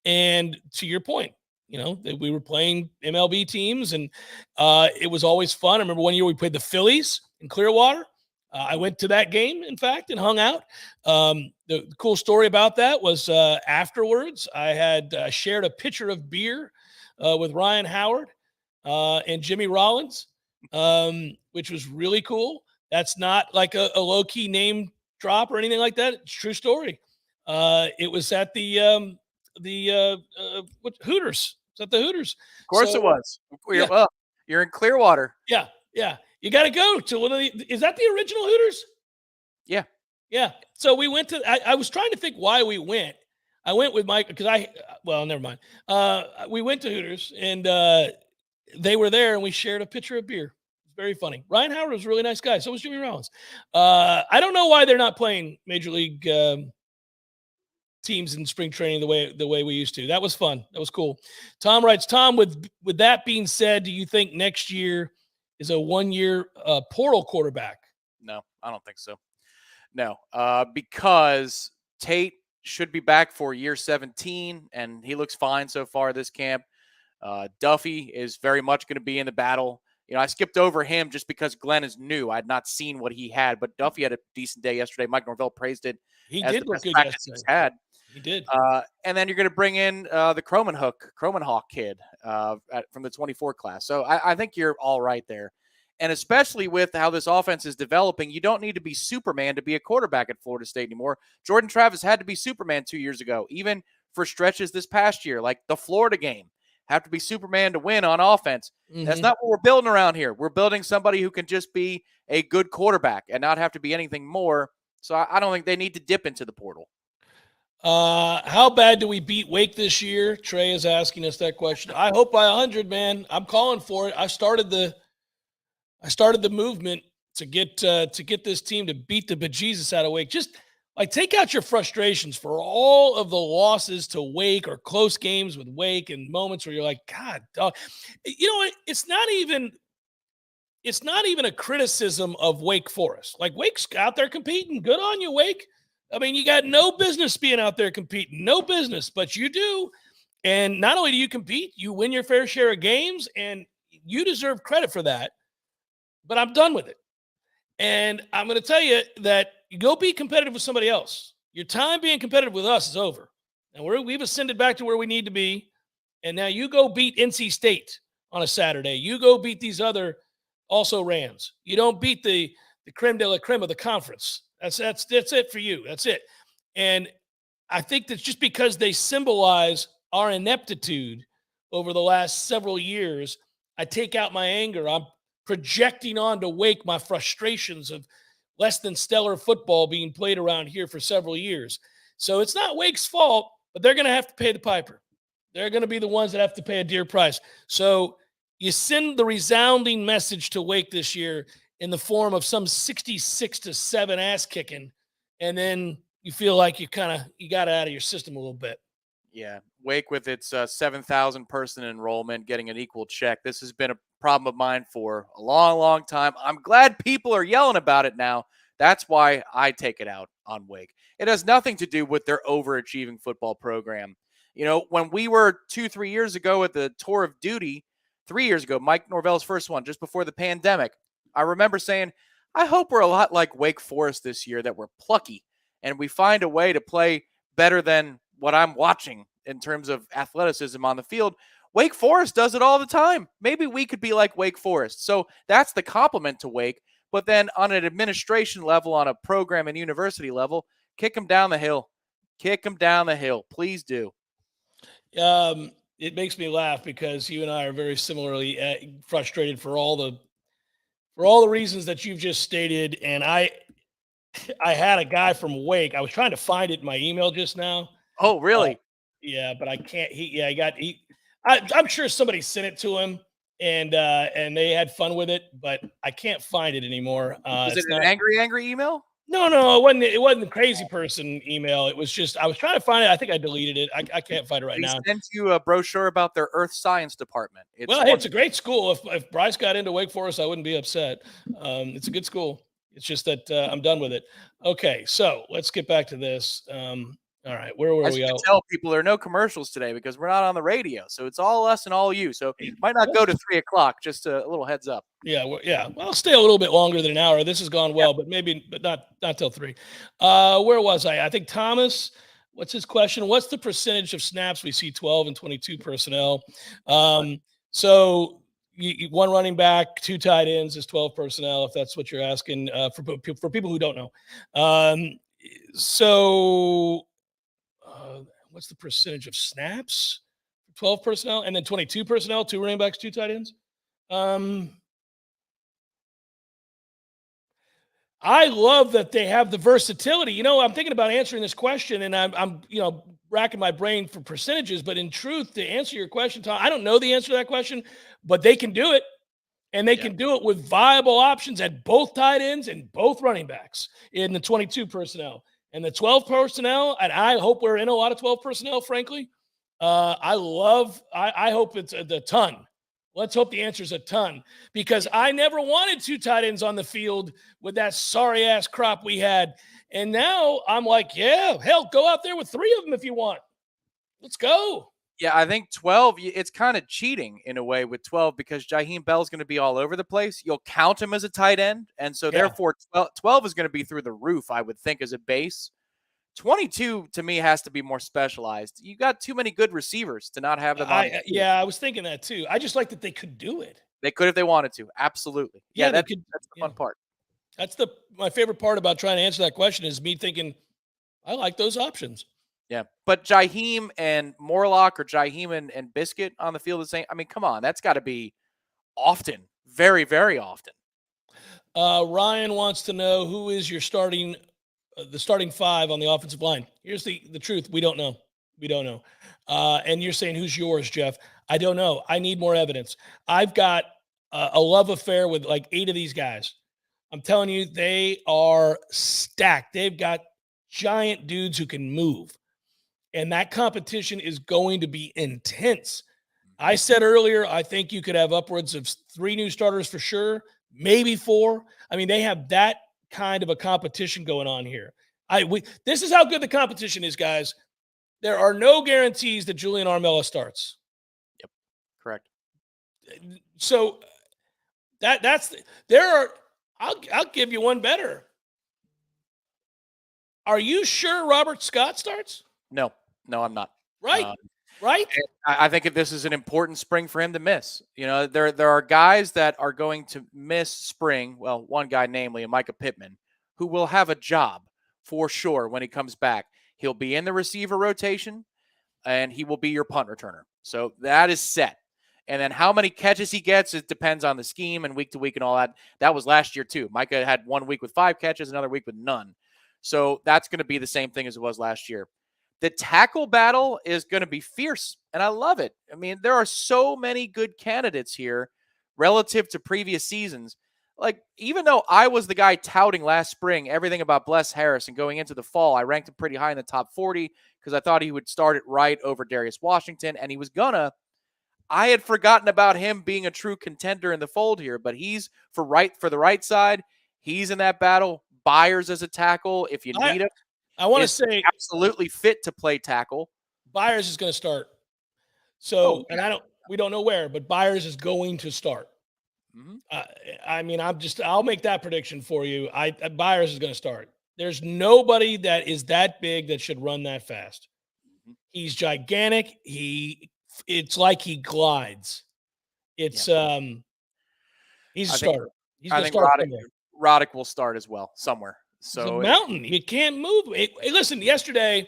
And to your point, we were playing MLB teams, and it was always fun. I remember one year we played the Phillies in Clearwater. I went to that game, in fact, and hung out. The cool story about that was afterwards, I had shared a pitcher of beer with Ryan Howard and Jimmy Rollins, which was really cool. That's not like a low-key name drop or anything like that. It's a true story. It was at the Hooters. It's at the Hooters. Of course it was. You're in Clearwater. Yeah. You got to go to one of is that the original Hooters? Yeah. Yeah. So we went to, I was trying to think why we went. I went with Mike because never mind. We went to Hooters and they were there and we shared a pitcher of beer. It was very funny. Ryan Howard was a really nice guy. So was Jimmy Rollins. I don't know why they're not playing Major League teams in spring training the way we used to. That was fun. That was cool. Tom writes, Tom, with that being said, do you think next year is a 1-year portal quarterback? No, I don't think so. No, because Tate should be back for year 17, and he looks fine so far this camp. Duffy is very much going to be in the battle. I skipped over him just because Glenn is new. I had not seen what he had, but Duffy had a decent day yesterday. Mike Norvell praised it. He did look good yesterday. He did. And then you're going to bring in the Cromanhawk kid from the 24 class. So I think you're all right there. And especially with how this offense is developing, you don't need to be Superman to be a quarterback at Florida State anymore. Jordan Travis had to be Superman 2 years ago, even for stretches this past year, like the Florida game. Have to be Superman to win on offense. Mm-hmm. That's not what we're building around here. We're building somebody who can just be a good quarterback and not have to be anything more. So I don't think they need to dip into the portal. How bad do we beat Wake this year? Trey is asking us that question. I hope by 100, man. I'm calling for it. I started the movement to get this team to beat the bejesus out of Wake. Just like take out your frustrations for all of the losses to Wake or close games with Wake and moments where you're like, God, dog. You know what? It's not even a criticism of Wake Forest. Like Wake's out there competing. Good on you, Wake. I mean, you got no business being out there competing. No business, but you do. And not only do you compete, you win your fair share of games, and you deserve credit for that. But I'm done with it. And I'm going to tell you that you go be competitive with somebody else. Your time being competitive with us is over. And we've ascended back to where we need to be. And now you go beat NC State on a Saturday. You go beat these other also Rams. You don't beat the creme de la creme of the conference. That's it for you. That's it. And I think that's just because they symbolize our ineptitude over the last several years. I take out my anger. I'm projecting onto Wake my frustrations of less than stellar football being played around here for several years. So it's not Wake's fault, but they're going to have to pay the piper. They're going to be the ones that have to pay a dear price. So you send the resounding message to Wake this year in the form of some 66-7 ass kicking, and then you feel like you got it out of your system a little bit. Yeah, Wake with its 7,000 person enrollment getting an equal check. This has been a problem of mine for a long, long time. I'm glad people are yelling about it now. That's why I take it out on Wake. It has nothing to do with their overachieving football program. You know, when we were 2-3 years ago at the tour of duty, 3 years ago, Mike Norvell's first one, just before the pandemic, I remember saying, I hope we're a lot like Wake Forest this year, that we're plucky and we find a way to play better than what I'm watching in terms of athleticism on the field. Wake Forest does it all the time. Maybe we could be like Wake Forest. So that's the compliment to Wake. But then on an administration level, on a program and university level, kick them down the hill. Kick them down the hill. Please do. It makes me laugh because you and I are very similarly frustrated for all the reasons that you've just stated. And I had a guy from Wake. I was trying to find it in my email just now. Oh, really? Yeah, but I can't. I'm sure somebody sent it to him, and they had fun with it, but I can't find it anymore. Was it an angry email? No, it wasn't the crazy person email. It was just I was trying to find it. I think I deleted it. I can't find it right now. He sent you a brochure about their earth science department. It's a great school. If Bryce got into Wake Forest, I wouldn't be upset. It's a good school. It's just that I'm done with it. Okay, so let's get back to this. All right, where were we? I tell people there are no commercials today because we're not on the radio, so it's all us and all you. So it might not go to 3:00. Just a little heads up. Yeah. Well, I'll stay a little bit longer than an hour. This has gone well, but not till 3. Where was I? I think Thomas. What's his question? What's the percentage of snaps we see 12 and 22 personnel? So one running back, 2 tight ends is 12 personnel. If that's what you're asking, for people who don't know. What's the percentage of snaps? 12 personnel, and then 22 personnel, 2 running backs, 2 tight ends. I love that they have the versatility. You know, I'm thinking about answering this question, and I'm racking my brain for percentages. But in truth, to answer your question, Tom, I don't know the answer to that question, but they can do it, and they can do it with viable options at both tight ends and both running backs in the 22 personnel. And the 12 personnel, and I hope we're in a lot of 12 personnel, frankly. I hope it's a ton. Let's hope the answer is a ton, because I never wanted 2 tight ends on the field with that sorry-ass crop we had. And now I'm like, yeah, hell, go out there with 3 of them if you want. Let's go. Yeah, I think 12, it's kind of cheating in a way with 12 because Jaheim Bell's going to be all over the place. You'll count him as a tight end, and so therefore 12 is going to be through the roof, I would think, as a base. 22, to me, has to be more specialized. You got too many good receivers to not have them on. I was thinking that too. I just like that they could do it. They could if they wanted to. Absolutely. Yeah, that's the fun part. That's my favorite part about trying to answer that question is me thinking, I like those options. Yeah, but Jaheim and Morlock or Jaheim and Biscuit on the field the same. I mean, come on, that's got to be often, very, very often. Ryan wants to know who is your starting 5 on the offensive line. Here's the truth: we don't know. And you're saying who's yours, Jeff? I don't know. I need more evidence. I've got a love affair with like 8 of these guys. I'm telling you, they are stacked. They've got giant dudes who can move. And that competition is going to be intense. I said earlier, I think you could have upwards of 3 new starters for sure, maybe 4. I mean, they have that kind of a competition going on here. This is how good the competition is, guys. There are no guarantees that Julian Armella starts. Yep, correct. So there are. I'll give you one better. Are you sure Robert Scott starts? No, I'm not. Right. Right. I think if this is an important spring for him to miss. There are guys that are going to miss spring. Well, one guy, namely Micah Pittman, who will have a job for sure when he comes back. He'll be in the receiver rotation, and he will be your punt returner. So that is set. And then how many catches he gets, it depends on the scheme and week to week and all that. That was last year too. Micah had 1 week with 5 catches, another week with none. So that's going to be the same thing as it was last year. The tackle battle is going to be fierce, and I love it. I mean, there are so many good candidates here relative to previous seasons. Like, even though I was the guy touting last spring everything about Bless Harris and going into the fall, I ranked him pretty high in the top 40 because I thought he would start it right over Darius Washington, and he was gonna. I had forgotten about him being a true contender in the fold here, but he's for the right side. He's in that battle. Byers as a tackle if you need him. I want to say absolutely fit to play tackle. Byers is going to start. So, and we don't know where, but Byers is going to start. Mm-hmm. I mean, I'll make that prediction for you. Byers is going to start. There's nobody that is that big that should run that fast. Mm-hmm. He's gigantic. It's like he glides. He's a starter. He's going to start somewhere. Roddick will start as well somewhere. So it's a mountain. You can't move. Hey, listen, yesterday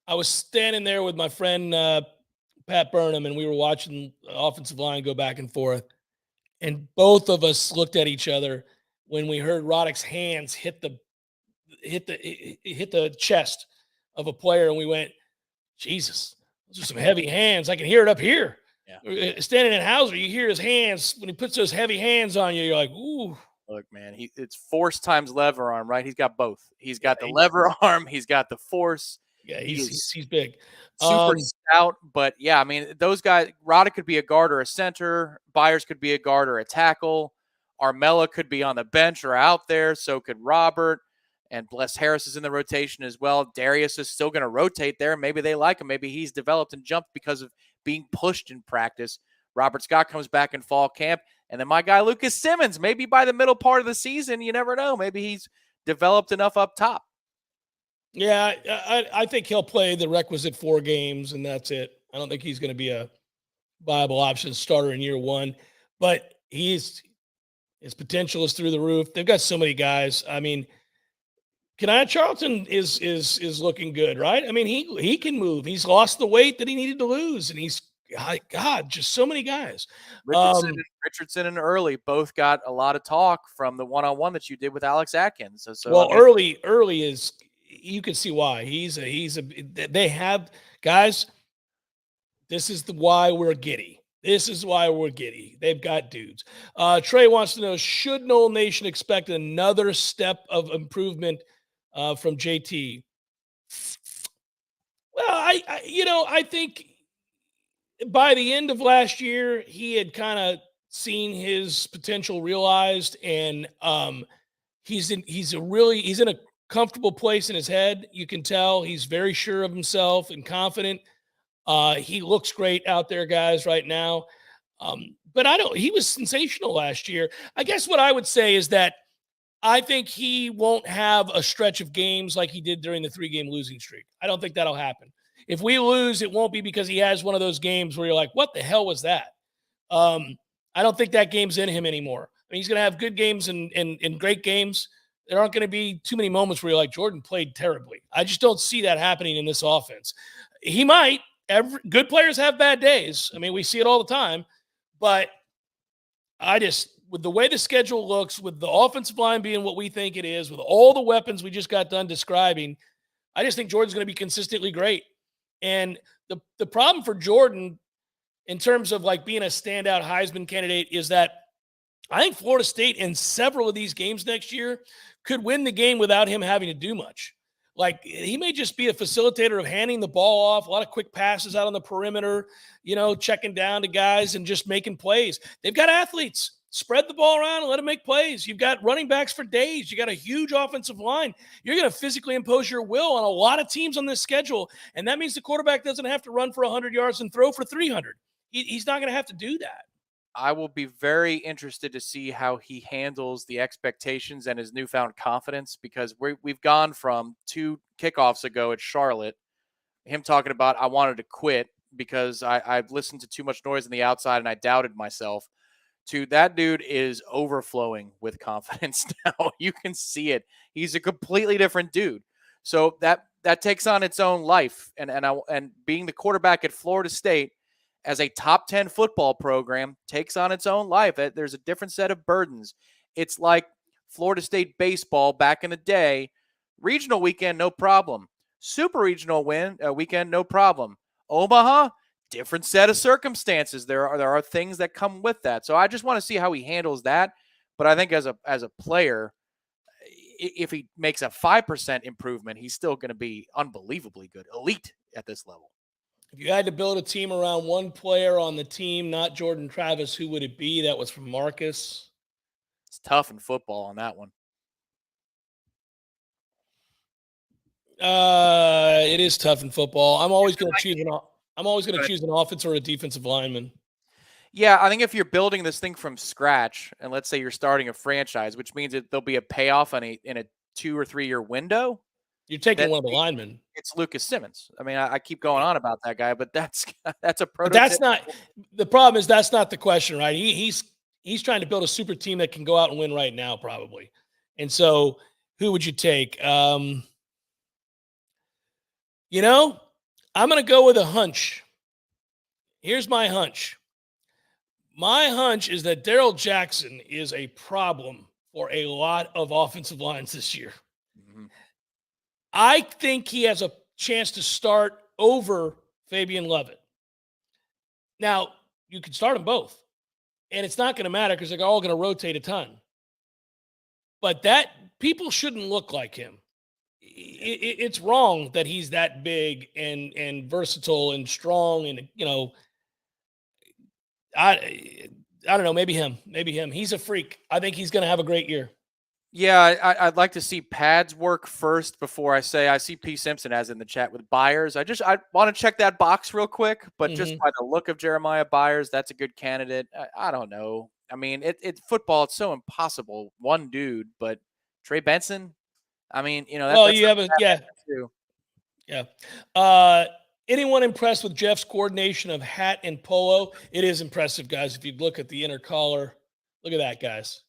I was standing there with my friend Pat Burnham, and we were watching the offensive line go back and forth. And both of us looked at each other when we heard Roddick's hands hit the chest of a player, and we went, Jesus, those are some heavy hands. I can hear it up here. Yeah. Standing in Hauser, you hear his hands. When he puts those heavy hands on you, you're like, ooh. Look, man, it's force times lever arm, right? He's got both. He's got the lever arm. He's got the force. Yeah, he's big. Super stout. But, yeah, I mean, those guys, Roddick could be a guard or a center. Byers could be a guard or a tackle. Armella could be on the bench or out there. So could Robert. And Bless Harris is in the rotation as well. Darius is still going to rotate there. Maybe they like him. Maybe he's developed and jumped because of being pushed in practice. Robert Scott comes back in fall camp. And then my guy, Lucas Simmons, maybe by the middle part of the season, you never know. Maybe he's developed enough up top. Yeah, I think he'll play the requisite 4 games, and that's it. I don't think he's going to be a viable option starter in year 1. But his potential is through the roof. They've got so many guys. I mean, Kenai Charlton is looking good, right? I mean, he can move. He's lost the weight that he needed to lose, and he's just so many guys. Richardson and Early both got a lot of talk from the one-on-one that you did with Alex Atkins. So Early is, you can see why they have guys. This is why we're giddy. They've got dudes. Trey wants to know, should Noel Nation expect another step of improvement from JT? Well, I think by the end of last year, he had kind of seen his potential realized, and he's in a comfortable place in his head. You can tell he's very sure of himself and confident. He looks great out there, guys, right now. But he was sensational last year. I guess what I would say is that I think he won't have a stretch of games like he did during the 3-game losing streak. I don't think that'll happen. If we lose, it won't be because he has one of those games where you're like, what the hell was that? I don't think that game's in him anymore. I mean, he's going to have good games and great games. There aren't going to be too many moments where you're like, Jordan played terribly. I just don't see that happening in this offense. He might. Good players have bad days. I mean, we see it all the time. But with the way the schedule looks, with the offensive line being what we think it is, with all the weapons we just got done describing, I just think Jordan's going to be consistently great. And the problem for Jordan in terms of like being a standout Heisman candidate is that I think Florida State in several of these games next year could win the game without him having to do much. Like, he may just be a facilitator of handing the ball off, a lot of quick passes out on the perimeter, checking down to guys and just making plays. They've got athletes. Spread the ball around and let them make plays. You've got running backs for days. You got a huge offensive line. You're going to physically impose your will on a lot of teams on this schedule, and that means the quarterback doesn't have to run for 100 yards and throw for 300. He's not going to have to do that. I will be very interested to see how he handles the expectations and his newfound confidence, because we've gone from 2 kickoffs ago at Charlotte, him talking about, I wanted to quit because I've listened to too much noise on the outside and I doubted myself, to that dude is overflowing with confidence now. You can see it. He's a completely different dude. So that takes on its own life. And being the quarterback at Florida State as a top 10 football program takes on its own life. There's a different set of burdens. It's like Florida State baseball back in the day. Regional weekend, no problem. Super regional weekend, no problem. Omaha, different set of circumstances. There are things that come with that. So I just want to see how he handles that. But I think as a player, if he makes a 5% improvement, he's still going to be unbelievably good, elite at this level. If you had to build a team around one player on the team, not Jordan Travis, who would it be? That was from Marcus. It's tough in football on that one. It is tough in football. I'm always going to choose an offense or a defensive lineman. Yeah, I think if you're building this thing from scratch, and let's say you're starting a franchise, which means that there'll be a payoff in a 2 or 3 year window. You're taking one of the linemen. It's Lucas Simmons. I mean, I keep going on about that guy, but that's a prototype. But that's not the problem. That's not the question, right? He's trying to build a super team that can go out and win right now, probably. And so, who would you take? I'm going to go with a hunch. Here's my hunch. My hunch is that Darrell Jackson is a problem for a lot of offensive lines this year. Mm-hmm. I think he has a chance to start over Fabian Levitt. Now, you can start them both, and it's not going to matter because they're all going to rotate a ton. But that people shouldn't look like him. It's wrong that he's that big and versatile and strong and, I don't know, maybe him. He's a freak. I think he's going to have a great year. Yeah, I'd like to see pads work first before I say. I see P. Simpson as in the chat with Byers. I want to check that box real quick, but just by the look of Jeremiah Byers, that's a good candidate. I don't know. I mean, it's football. It's so impossible. One dude, but Trey Benson. I mean, yeah. Anyone impressed with Jeff's coordination of hat and polo? It is impressive, guys. If you look at the inner collar, look at that, guys.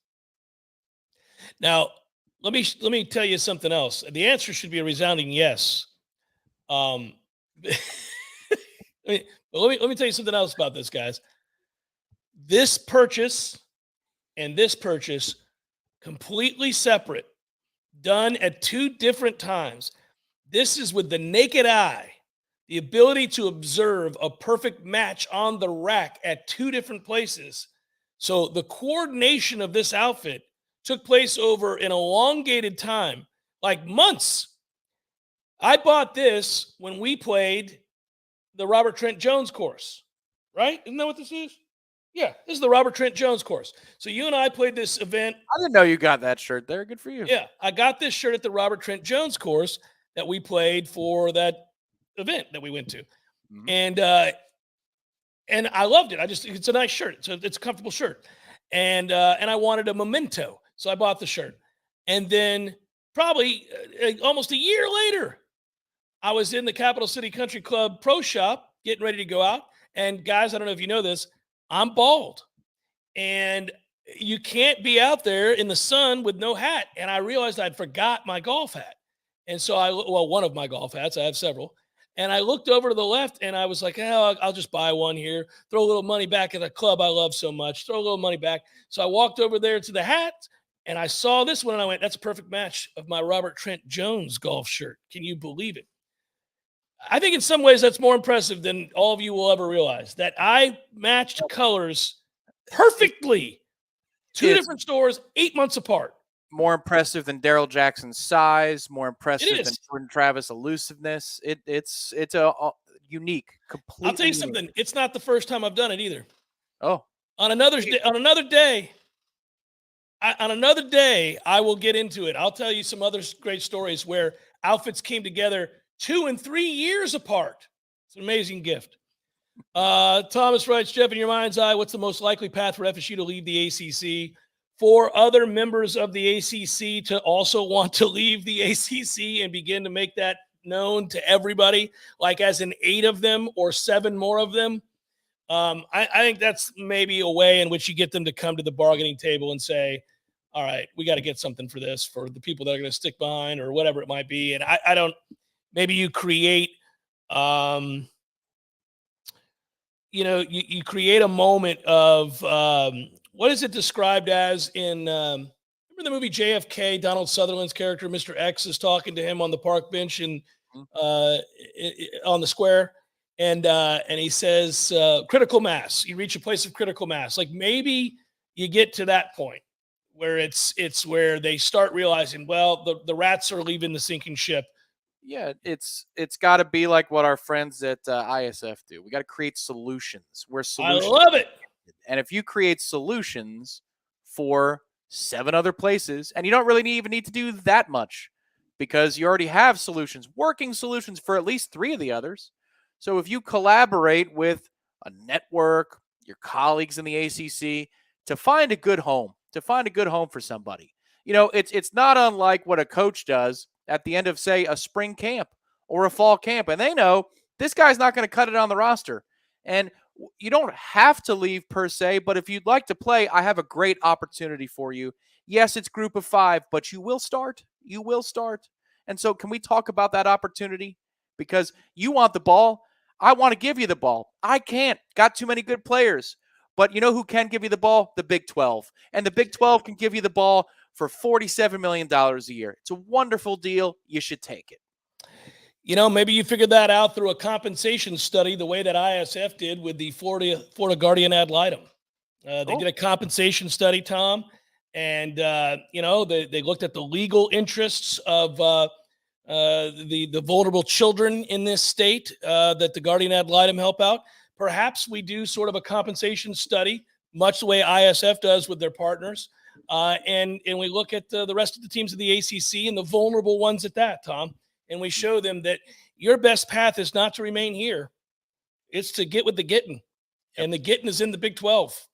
Now, let me tell you something else. The answer should be a resounding yes. Let me tell you something else about this, guys. This purchase and this purchase, completely separate, done at 2 different times. This is with the naked eye, the ability to observe a perfect match on the rack at 2 different places. So the coordination of this outfit took place over an elongated time, like months. I bought this when we played the Robert Trent Jones course, right? Isn't that what this is? Yeah, this is the Robert Trent Jones course. So you and I played this event. I didn't know you got that shirt there. Good for you. Yeah, I got this shirt at the Robert Trent Jones course that we played for that event that we went to. Mm-hmm. And I loved it. It's a nice shirt. It's a comfortable shirt. And I wanted a memento. So I bought the shirt. And then probably almost a year later, I was in the Capital City Country Club pro shop getting ready to go out. And guys, I don't know if you know this, I'm bald. And you can't be out there in the sun with no hat. And I realized I'd forgot my golf hat. And so one of my golf hats, I have several. And I looked over to the left and I was like, I'll just buy one here, throw a little money back at the club I love so much, throw a little money back. So I walked over there to the hat and I saw this one and I went, that's a perfect match of my Robert Trent Jones golf shirt. Can you believe it? I think in some ways that's more impressive than all of you will ever realize, that I matched colors perfectly Two different stores, 8 months apart. More impressive than Daryl Jackson's size, more impressive than Jordan Travis' elusiveness. It's a unique, completely. I'll tell you something. It's not the first time I've done it either. Oh, on another day, I will get into it. I'll tell you some other great stories where outfits came together 2 and 3 years apart. It's an amazing gift. Thomas writes, Jeff, in your mind's eye, what's the most likely path for FSU to leave the ACC? For other members of the ACC to also want to leave the ACC and begin to make that known to everybody, like as in 8 of them or 7 more of them. I think that's maybe a way in which you get them to come to the bargaining table and say, all right, we got to get something for this, for the people that are going to stick behind or whatever it might be. And I don't, maybe you create, you create a moment of, what is it described as in, remember the movie JFK, Donald Sutherland's character, Mr. X, is talking to him on the park bench and on the square. And he says, critical mass, you reach a place of critical mass. Like maybe you get to that point where it's where they start realizing, well, the rats are leaving the sinking ship. Yeah, it's got to be like what our friends at ISF do. We got to create solutions. I love it. And if you create solutions for 7 other places, and you don't really even need to do that much because you already have solutions, working solutions for at least 3 of the others. So if you collaborate with a network, your colleagues in the ACC, to find a good home for somebody, it's not unlike what a coach does at the end of, say, a spring camp or a fall camp. And they know this guy's not going to cut it on the roster. And you don't have to leave per se, but if you'd like to play, I have a great opportunity for you. Yes, it's group of 5, but you will start. You will start. And so can we talk about that opportunity? Because you want the ball. I want to give you the ball. I can't. Got too many good players. But you know who can give you the ball? The Big 12. And the Big 12 can give you the ball for $47 million a year. It's a wonderful deal. You should take it. Maybe you figured that out through a compensation study, the way that ISF did with the Florida Guardian ad litem. They did a compensation study, Tom, and, they looked at the legal interests of the vulnerable children in this state that the Guardian ad litem help out. Perhaps we do sort of a compensation study, much the way ISF does with their partners. And we look at the rest of the teams of the ACC and the vulnerable ones at that, Tom. And we show them that your best path is not to remain here. It's to get with the getting. And the getting is in the Big 12.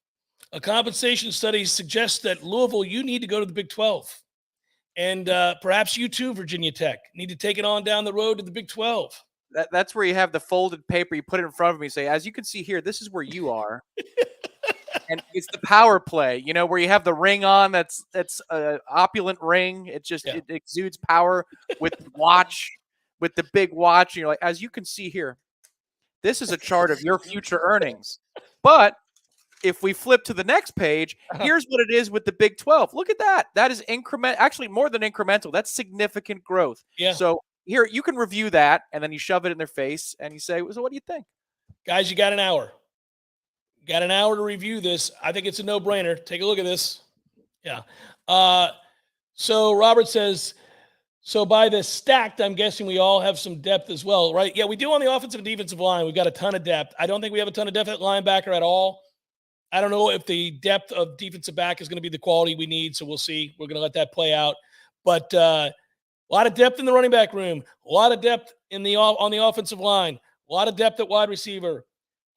A compensation study suggests that Louisville, you need to go to the Big 12. And perhaps you too, Virginia Tech, need to take it on down the road to the Big 12. That's where you have the folded paper. You put it in front of me and say, as you can see here, this is where you are. And it's the power play, where you have the ring on. That's an opulent ring. It exudes power with the big watch. And you're like, as you can see here, this is a chart of your future earnings. But if we flip to the next page, here's what it is with the Big 12. Look at that. That is actually more than incremental. That's significant growth. Yeah. So here, you can review that, and then you shove it in their face, and you say, so what do you think? Guys, you got an hour. Got an hour to review this. I think it's a no-brainer. Take a look at this. Yeah. So Robert says, so by the stacked, I'm guessing we all have some depth as well, right? Yeah, we do on the offensive and defensive line. We've got a ton of depth. I don't think we have a ton of depth at linebacker at all. I don't know if the depth of defensive back is going to be the quality we need, so we'll see. We're going to let that play out. But a lot of depth in the running back room, a lot of depth on the offensive line, a lot of depth at wide receiver.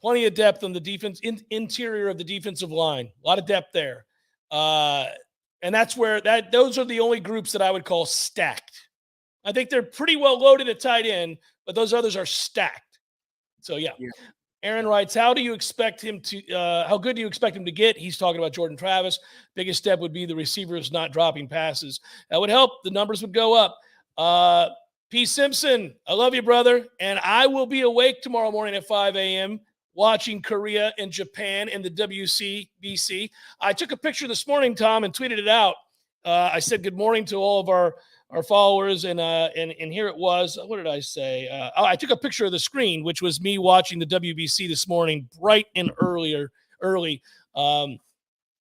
Plenty of depth on the defense interior of the defensive line. A lot of depth there. And that's where those are the only groups that I would call stacked. I think they're pretty well loaded at tight end, but those others are stacked. So yeah. Aaron writes, how good do you expect him to get? He's talking about Jordan Travis. Biggest step would be the receivers not dropping passes. That would help. The numbers would go up. P. Simpson, I love you, brother. And I will be awake tomorrow morning at 5 a.m. watching Korea and Japan in the WCBC. I took a picture this morning, Tom, and tweeted it out. I said good morning to all of our followers, and here it was. What did I say? I took a picture of the screen, which was me watching the WBC this morning, bright and early.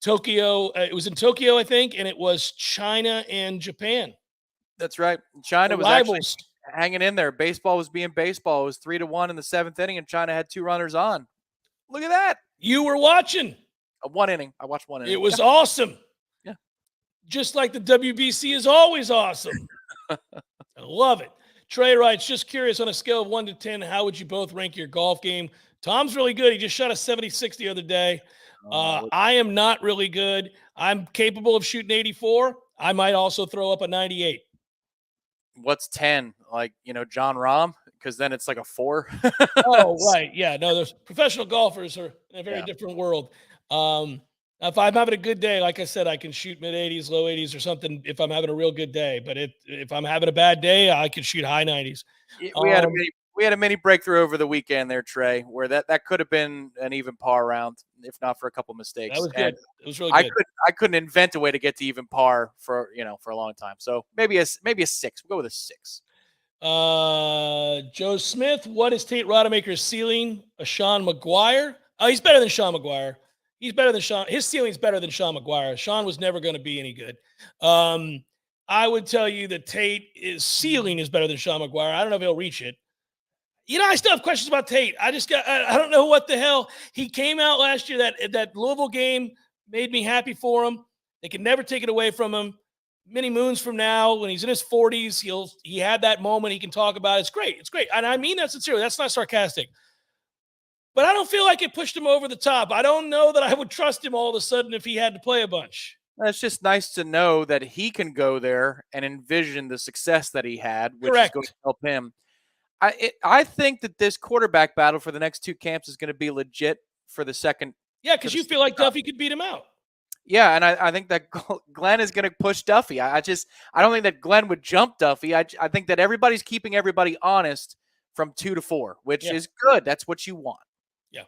Tokyo. It was in Tokyo, I think, and it was China and Japan. That's right. China The was actually rivals. hanging in there. Baseball was being baseball. It was 3-1 in the 7th inning, and China had 2 runners on. Look at that. You were watching. 1 inning. I watched 1 inning. It was awesome. Yeah. Just like the WBC is always awesome. I love it. Trey writes, just curious, on a scale of 1 to 10, how would you both rank your golf game? Tom's really good. He just shot a 76 the other day. I am not really good. I'm capable of shooting 84. I might also throw up a 98. What's 10? Like, John Rahm? Because then it's like a 4. Oh, right. Yeah. No, those professional golfers are in a very different world. If I'm having a good day, like I said, I can shoot mid 80s, low 80s or something if I'm having a real good day. But if I'm having a bad day, I can shoot high 90s. We had a mini breakthrough over the weekend there, Trey, where that could have been an even par round, if not for a couple mistakes. That was good. It was really good. I couldn't invent a way to get to even par for a long time. So maybe a 6. We'll go with a 6. Joe Smith, what is Tate Rodemaker's ceiling? A Sean McGuire? Oh, he's better than Sean McGuire. He's better than Sean. His ceiling's better than Sean McGuire. Sean was never going to be any good. I would tell you that Tate's ceiling is better than Sean McGuire. I don't know if he'll reach it. I still have questions about Tate. I don't know what the hell. He came out last year. That Louisville game made me happy for him. They can never take it away from him. Many moons from now, when he's in his 40s, he had that moment he can talk about. It's great. It's great. And I mean that sincerely. That's not sarcastic. But I don't feel like it pushed him over the top. I don't know that I would trust him all of a sudden if he had to play a bunch. It's just nice to know that he can go there and envision the success that he had, which Correct. is going to help him. I think that this quarterback battle for the next 2 camps is going to be legit for the second. Yeah, because you feel like Duffy could beat him out. Yeah, and I think that Glenn is going to push Duffy. I don't think that Glenn would jump Duffy. I think that everybody's keeping everybody honest from 2 to 4, which is good. That's what you want. Yeah.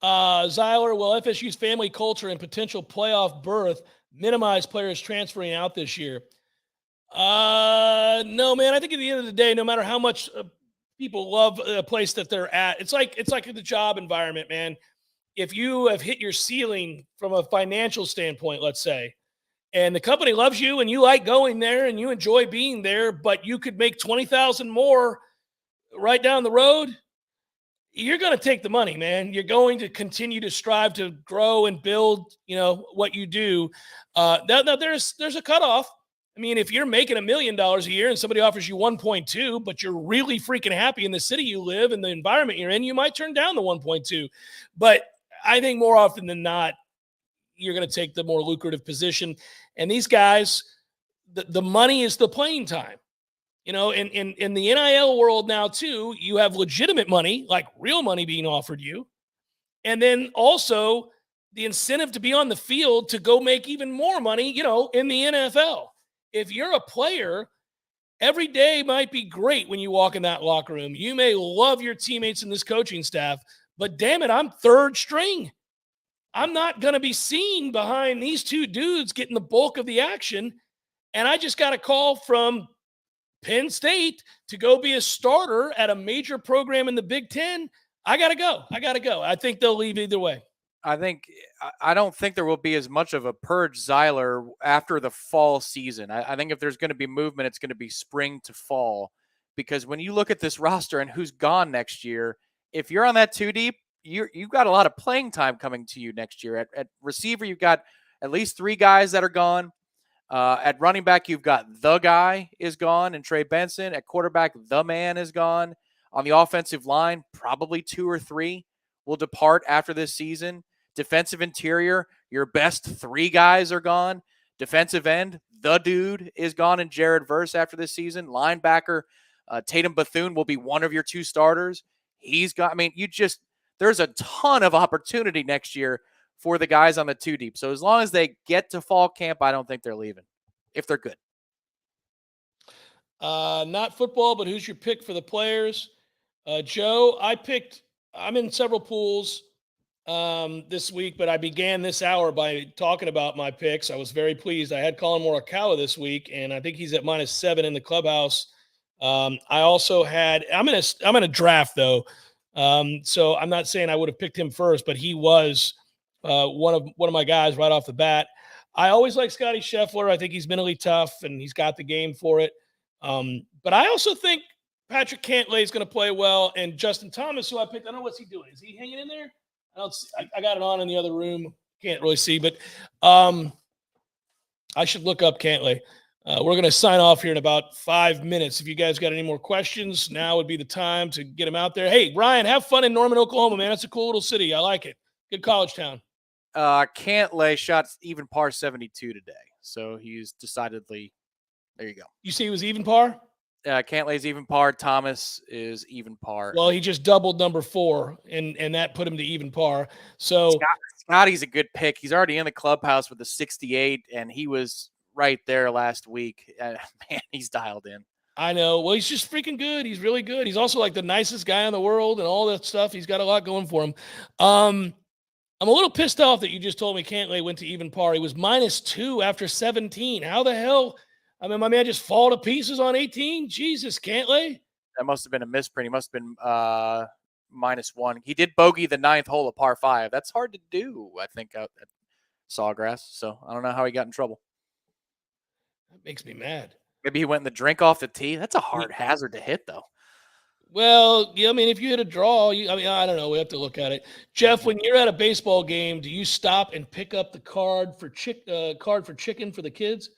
Zyler, will FSU's family culture and potential playoff berth minimize players transferring out this year? No, man. I think at the end of the day, no matter how much people love a place that they're at, it's like the job environment, man. If you have hit your ceiling from a financial standpoint, let's say, and the company loves you and you like going there and you enjoy being there, but you could make $20,000 more right down the road, you're going to take the money, man. You're going to continue to strive to grow and build, what you do. Now there's a cutoff. I mean, if you're making $1 million a year and somebody offers you 1.2, but you're really freaking happy in the city you live and the environment you're in, you might turn down the 1.2. But I think more often than not, you're going to take the more lucrative position. And these guys, the money is the playing time. In the NIL world now, too, you have legitimate money, like real money being offered you. And then also the incentive to be on the field to go make even more money, in the NFL. If you're a player, every day might be great when you walk in that locker room. You may love your teammates and this coaching staff, but damn it, I'm third string. I'm not going to be seen behind these 2 dudes getting the bulk of the action. And I just got a call from Penn State to go be a starter at a major program in the Big Ten. I got to go. I think they'll leave either way. I don't think there will be as much of a purge Zyler after the fall season. I think if there's going to be movement, it's going to be spring to fall, because when you look at this roster and who's gone next year, if you're on that 2 deep, you've got a lot of playing time coming to you next year. At receiver, you've got at least 3 guys that are gone. At running back, you've got the guy is gone and Trey Benson. At quarterback, the man is gone. On the offensive line, probably 2 or 3 will depart after this season. Defensive interior, your best 3 guys are gone. Defensive end, the dude is gone in Jared Verse after this season. Linebacker, Tatum Bethune will be one of your 2 starters. He's got, there's a ton of opportunity next year for the guys on the 2 deep. So as long as they get to fall camp, I don't think they're leaving if they're good. Not football, but who's your pick for the players? Joe, I'm in several pools this week, but I began this hour by talking about my picks. I was very pleased. I had Colin Morikawa this week, and I think he's at -7 in the clubhouse. I also had, I'm in a draft though. So I'm not saying I would have picked him first, but he was one of my guys right off the bat. I always like Scotty Scheffler. I think he's mentally tough and he's got the game for it. But I also think Patrick Cantlay is going to play well, and Justin Thomas, who I picked, I don't know what's he doing. Is he hanging in there? I don't see, I got it on in the other room. Can't really see, but I should look up Cantlay. We're going to sign off here in about 5 minutes. If you guys got any more questions, now would be the time to get them out there. Hey, Ryan, have fun in Norman, Oklahoma, man. It's a cool little city. I like it. Good college town. Cantlay shot even par 72 today, so he's decidedly there. You go. You see, he was even par. Cantlay's even par. Thomas is even par. Well, he just doubled number 4, and that put him to even par. So Scotty's a good pick. He's already in the clubhouse with a 68, and he was right there last week. Man, he's dialed in. I know. Well, he's just freaking good. He's really good. He's also like the nicest guy in the world and all that stuff. He's got a lot going for him. I'm a little pissed off that you just told me Cantlay went to even par. He was -2 after 17. How the hell? I mean, my man just fall to pieces on 18. Jesus, Cantlay. That must have been a misprint. He must have been -1. He did bogey the 9th hole of par 5. That's hard to do, I think, out at Sawgrass. So I don't know how he got in trouble. That makes me mad. Maybe he went in the drink off the tee. That's a hard hazard to hit, though. Well, yeah, I mean, if you hit a draw, I don't know. We have to look at it. Jeff, when you're at a baseball game, do you stop and pick up the card for chicken for the kids?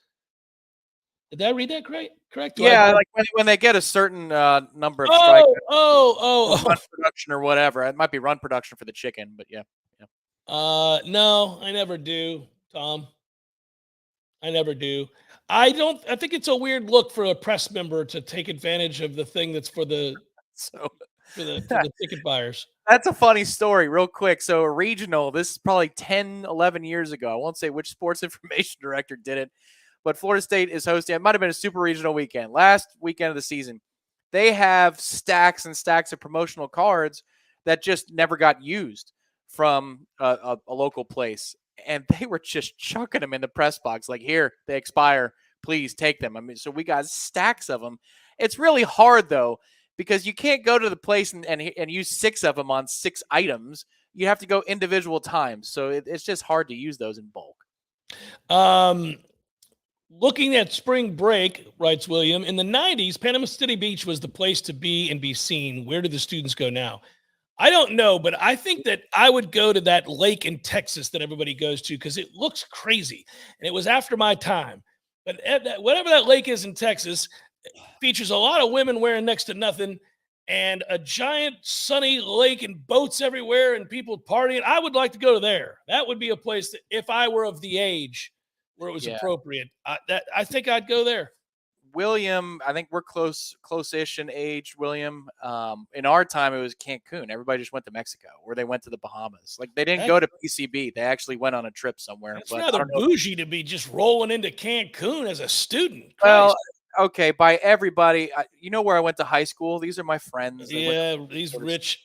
Did I read that correct? Yeah, like when they get a certain number of strikes. Run production or whatever. It might be run production for the chicken, but yeah. No, I never do, Tom. I never do. I think it's a weird look for a press member to take advantage of the thing that's for the ticket buyers. That's a funny story, real quick. So a regional, this is probably 10, 11 years ago. I won't say which sports information director did it, but Florida State is hosting. It might have been a super regional weekend, last weekend of the season. They have stacks and stacks of promotional cards that just never got used from a local place. And they were just chucking them in the press box. Like, here, they expire. Please take them. I mean, so we got stacks of them. It's really hard, though, because you can't go to the place and use 6 of them on 6 items. You have to go individual times. So it's just hard to use those in bulk. Looking at spring break, writes William, in the 90s, Panama City Beach was the place to be and be seen. Where do the students go now? I don't know, but I think that I would go to that lake in Texas that everybody goes to because it looks crazy. And it was after my time. But whatever that lake is in Texas, features a lot of women wearing next to nothing and a giant sunny lake and boats everywhere and people partying. I would like to go there. That would be a place that if I were of the age where it was appropriate, I think I'd go there. William, I think we're close-ish in age, William. In our time, it was Cancun. Everybody just went to Mexico, or they went to the Bahamas. Like, they didn't go to PCB. They actually went on a trip somewhere. It's rather bougie to be just rolling into Cancun as a student. Well, okay, by everybody. You know where I went to high school? These are my friends. Yeah, these rich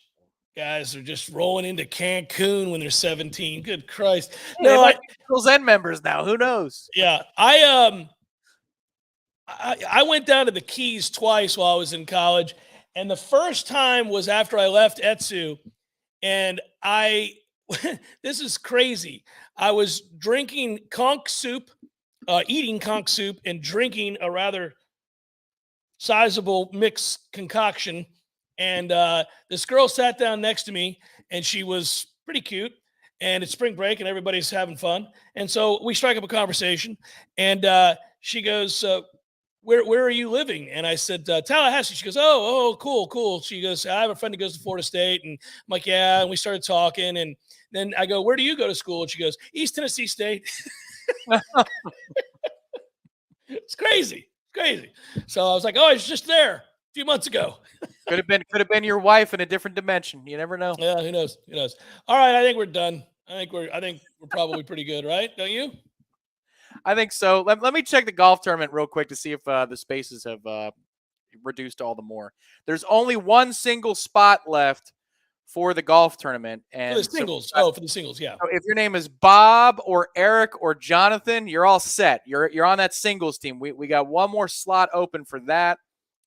guys are just rolling into Cancun when they're 17. Good Christ. Yeah, no, Eagles and members now. Who knows? Yeah, I went down to the Keys twice while I was in college, and the first time was after I left ETSU, and this is crazy. I was drinking conch soup, eating conch soup, and drinking a rather sizable mixed concoction, and this girl sat down next to me, and she was pretty cute, and it's spring break, and everybody's having fun, and so we strike up a conversation, and she goes, Where are you living? And I said, Tallahassee. She goes, oh, cool. She goes, I have a friend who goes to Florida State. And I'm like, yeah. And we started talking. And then I go, where do you go to school? And she goes, East Tennessee State. It's crazy. So I was like, oh, I was just there a few months ago. Could have been your wife in a different dimension. You never know. Yeah, who knows? All right, I think we're done. I think we're probably pretty good, right? Don't you? I think so. Let me check the golf tournament real quick to see if the spaces have reduced all the more. There's only one single spot left for the golf tournament. And for the singles. For the singles, yeah. So if your name is Bob or Eric or Jonathan, you're all set. You're on that singles team. We got one more slot open for that,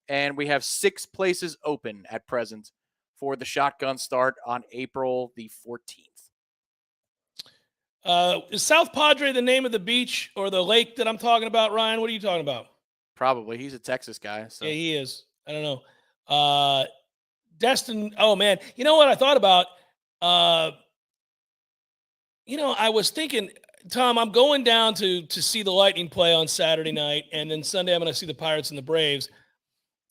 and we have 6 places open at present for the shotgun start on April the 14th. Is South Padre the name of the beach or the lake that I'm talking about, Ryan? What are you talking about? Probably. He's a Texas guy. So Yeah, he is. I don't know. Destin. Oh man, you know what I thought about? Uh, I was thinking, Tom, I'm going down to see the Lightning play on Saturday night, and then Sunday I'm going to see the Pirates and the Braves.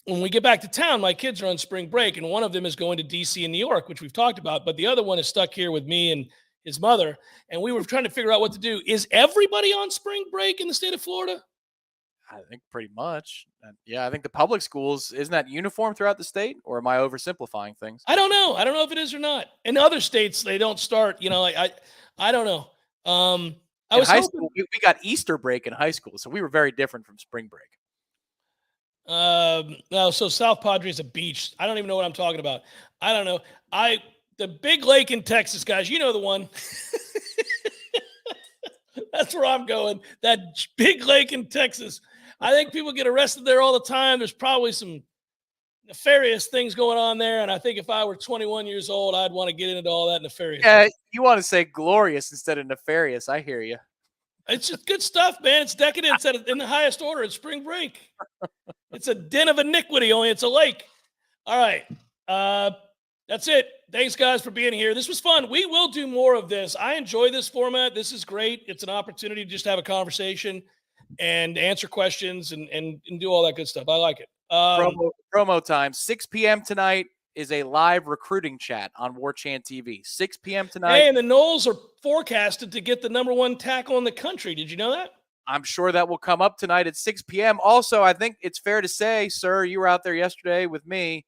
When we get back to town, my kids are on spring break, and one of them is going to DC and New York, which we've talked about, but the other one is stuck here with me and his mother, and we were trying to figure out what to do. Is everybody on spring break in the state of Florida? I think pretty much. Yeah, I think the public schools, isn't that uniform throughout the state, or am I oversimplifying things? I don't know. I don't know if it is or not. In other states, they don't start. I don't know. I In was high hoping. school, we got Easter break in high school, so we were very different from spring break. No, so South Padre is a beach. I don't even know what I'm talking about. I don't know. The big lake in Texas, guys. You know the one. That's where I'm going. That big lake in Texas. I think people get arrested there all the time. There's probably some nefarious things going on there. And I think if I were 21 years old, I'd want to get into all that nefarious. Yeah, you want to say glorious instead of nefarious. I hear you. It's just good stuff, man. It's decadence in the highest order. It's spring break. It's a den of iniquity, only it's a lake. All right. That's it. Thanks, guys, for being here. This was fun. We will do more of this. I enjoy this format. This is great. It's an opportunity to just have a conversation and answer questions and do all that good stuff. I like it. Promo time. 6 p.m. tonight is a live recruiting chat on Warchant TV. 6 p.m. tonight. Hey, and the Noles are forecasted to get the #1 tackle in the country. Did you know that? I'm sure that will come up tonight at 6 p.m. Also, I think it's fair to say, sir, you were out there yesterday with me.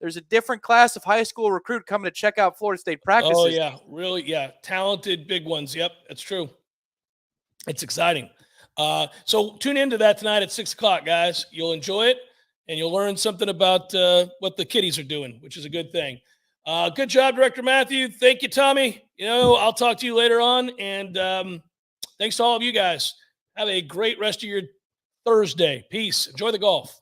There's a different class of high school recruit coming to check out Florida State practices. Oh, yeah. Really? Yeah. Talented big ones. Yep. That's true. It's exciting. So tune into that tonight at 6 o'clock, guys. You'll enjoy it, and you'll learn something about what the kiddies are doing, which is a good thing. Good job, Director Matthew. Thank you, Tommy. I'll talk to you later on, and thanks to all of you guys. Have a great rest of your Thursday. Peace. Enjoy the golf.